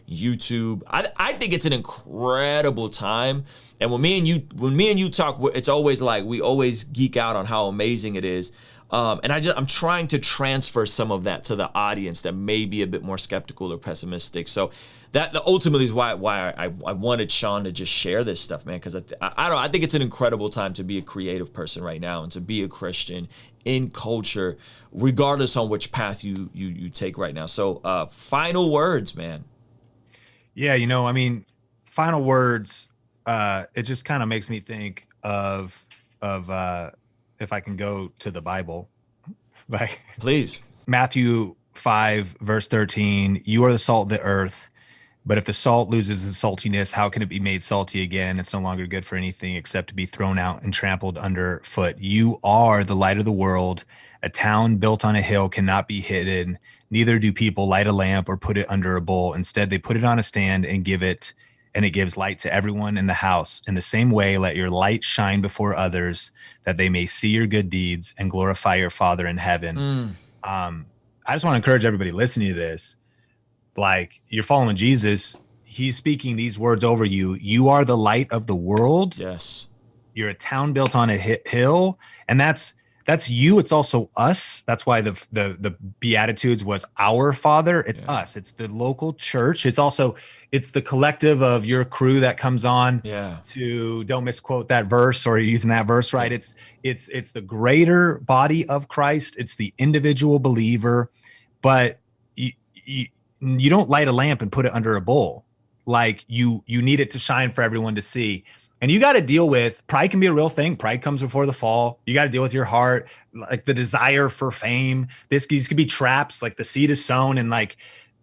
YouTube? I think it's an incredible time. And when me and you talk, it's always like, we always geek out on how amazing it is. And I'm trying to transfer some of that to the audience that may be a bit more skeptical or pessimistic. So that ultimately is why I wanted Sean to just share this stuff, man, because I think it's an incredible time to be a creative person right now, and to be a Christian in culture, regardless on which path you take right now. So final words, man. Yeah, I mean, final words, it just kind of makes me think of if I can go to the Bible, like, please. Matthew 5 verse 13, you are the salt of the earth, but if the salt loses its saltiness, how can it be made salty again? It's no longer good for anything except to be thrown out and trampled underfoot. You are the light of the world. A town built on a hill cannot be hidden. Neither do people light a lamp or put it under a bowl. Instead, they put it on a stand and it gives light to everyone in the house. In the same way, let your light shine before others, that they may see your good deeds and glorify your Father in heaven. I just want to encourage everybody listening to this. Like, you're following Jesus. He's speaking these words over you. You are the light of the world. Yes. You're a town built on a hill. And that's you. It's also us. That's why the Beatitudes was our Father. It's us. It's the local church. It's the collective of your crew that comes on to, don't misquote that verse, or you're using that verse, right? It's the greater body of Christ. It's the individual believer, but you don't light a lamp and put it under a bowl. Like, you need it to shine for everyone to see. And you got to deal with pride. Can be a real thing. Pride comes before the fall. You got to deal with your heart, like the desire for fame. These could be traps. Like, the seed is sown, and like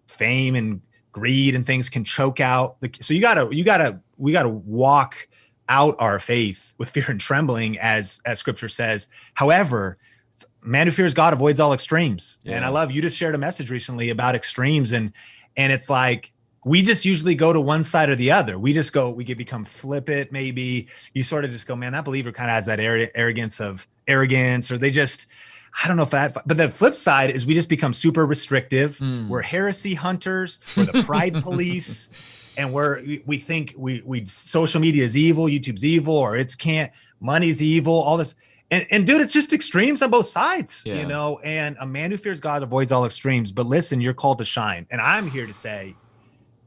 fame and greed and things can choke out. So we got to walk out our faith with fear and trembling, as Scripture says. However, man who fears God avoids all extremes. And I love, you just shared a message recently about extremes, and it's like, we just usually go to one side or the other. We could become flippant. Maybe you sort of just go, man, that believer kind of has that arrogance, or they just, I don't know if that, but the flip side is we just become super restrictive. We're heresy hunters. We're the pride police. And we think we social media is evil, YouTube's evil, or money's evil, all this. And dude, it's just extremes on both sides, and a man who fears God avoids all extremes. But listen, you're called to shine. And I'm here to say,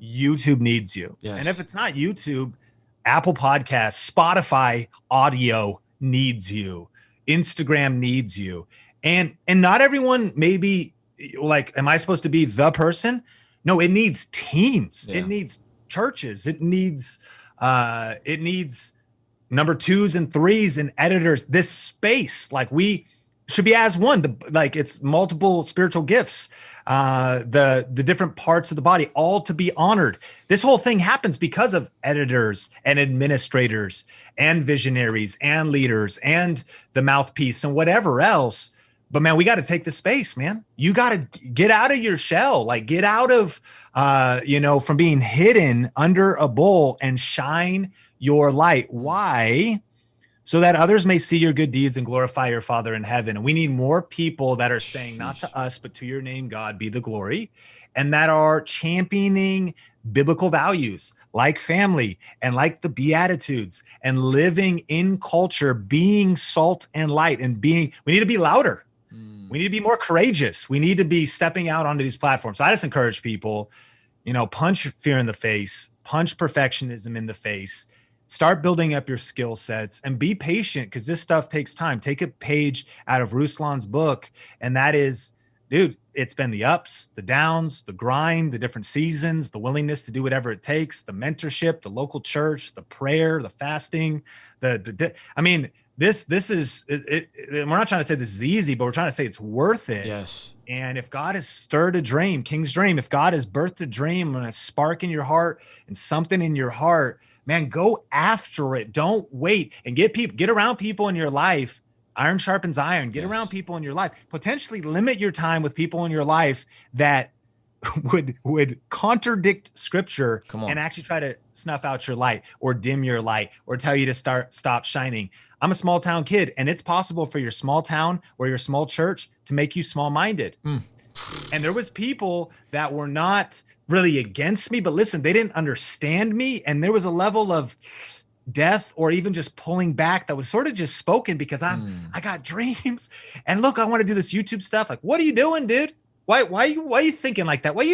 YouTube needs you. Yes. And if it's not YouTube, Apple Podcasts, Spotify audio needs you. Instagram needs you. And not everyone, maybe, like, am I supposed to be the person? No, it needs teams. Yeah. It needs churches. It needs number 2s and 3s and editors. This space, like we should be as one. Like it's multiple spiritual gifts, the different parts of the body, all to be honored. This whole thing happens because of editors and administrators and visionaries and leaders and the mouthpiece and whatever else. But man, we got to take the space, man. You got to get out of your shell, like get out of, from being hidden under a bowl and shine your light. Why? So that others may see your good deeds and glorify your Father in heaven. And we need more people that are saying, not to us, but to your name, God, be the glory, and that are championing biblical values like family and like the Beatitudes and living in culture, being salt and light, and we need to be louder. We need to be more courageous. We need to be stepping out onto these platforms. So I just encourage people, punch fear in the face, punch perfectionism in the face, start building up your skill sets, and be patient, because this stuff takes time. Take a page out of Ruslan's book, and that is, dude, it's been the ups, the downs, the grind, the different seasons, the willingness to do whatever it takes, the mentorship, the local church, the prayer, the fasting, this is it. We're not trying to say this is easy, but we're trying to say it's worth it. Yes. And if God has stirred a dream, King's dream, if God has birthed a dream and a spark in your heart and something in your heart, man, go after it. Don't wait, and get around people in your life. Iron sharpens iron. Get around people in your life. Potentially limit your time with people in your life that would contradict scripture and actually try to snuff out your light or dim your light or tell you to stop shining. I'm a small town kid, and it's possible for your small town or your small church to make you small-minded. And there was people that were not really against me, but listen, they didn't understand me. And there was a level of death or even just pulling back that was sort of just spoken because I got dreams. And look, I want to do this YouTube stuff. Like, what are you doing, dude? Why are you thinking like that? Why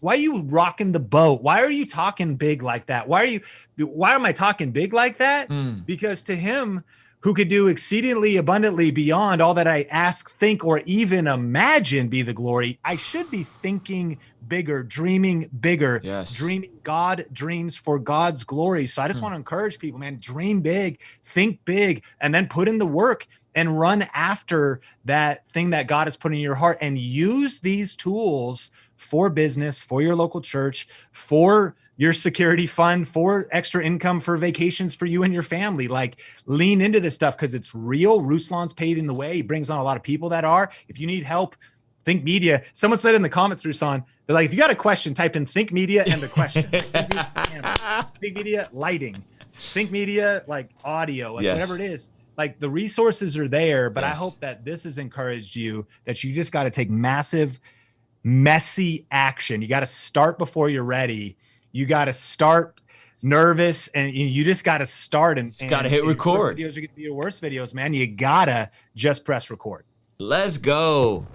are you rocking the boat? Why are you talking big like that? Why am I talking big like that? Because to him who could do exceedingly abundantly beyond all that I ask, think, or even imagine be the glory, I should be thinking bigger, dreaming bigger, dreaming God dreams for God's glory. So I just want to encourage people, man, dream big, think big, and then put in the work and run after that thing that God has put in your heart, and use these tools for business, for your local church, for your security fund, for extra income, for vacations for you and your family. Like, lean into this stuff because it's real. Ruslan's paving the way. He brings on a lot of people that are. If you need help, Think Media. Someone said in the comments, Ruslan, they're like, if you got a question, type in Think Media and the question. Think Media lighting. Think Media like audio, like whatever it is. Like, the resources are there, but I hope that this has encouraged you that you just got to take massive, messy action. You got to start before you're ready. You got to start nervous, and you just got to start. And got to hit record. Videos are going to be your worst videos, man. You got to just press record. Let's go.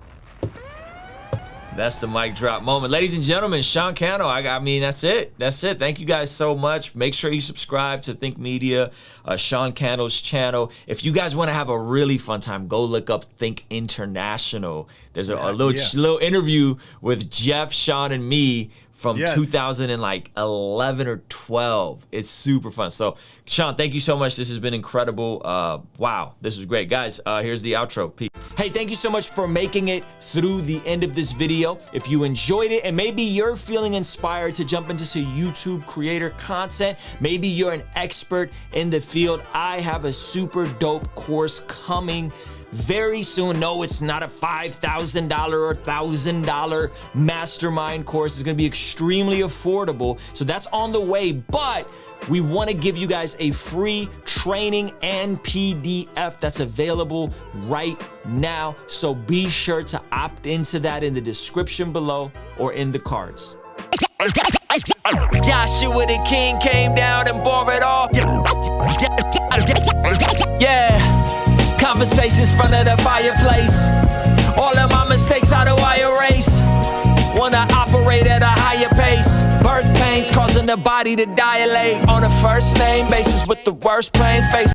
That's the mic drop moment. Ladies and gentlemen, Sean Cannell, I mean, that's it. That's it. Thank you guys so much. Make sure you subscribe to Think Media, Sean Cannell's channel. If you guys want to have a really fun time, go look up Think International. There's a little interview with Jeff, Sean, and me from 2011 or 12. It's super fun. So, Sean, thank you so much. This has been incredible. Wow, this was great. Guys, here's the outro. Peace. Hey, thank you so much for making it through the end of this video. If you enjoyed it and maybe you're feeling inspired to jump into some YouTube creator content, maybe you're an expert in the field, I have a super dope course coming very soon. No, it's not a $5,000 or $1,000 mastermind course. It's going to be extremely affordable. So that's on the way, but we want to give you guys a free training and PDF that's available right now. So be sure to opt into that in the description below or in the cards. Joshua the King came down and bore it all. Yeah. Conversations front of the fireplace. All of my mistakes, how do I erase? Wanna operate at a higher pace. Birth pains causing the body to dilate. On a first name basis with the worst plain face.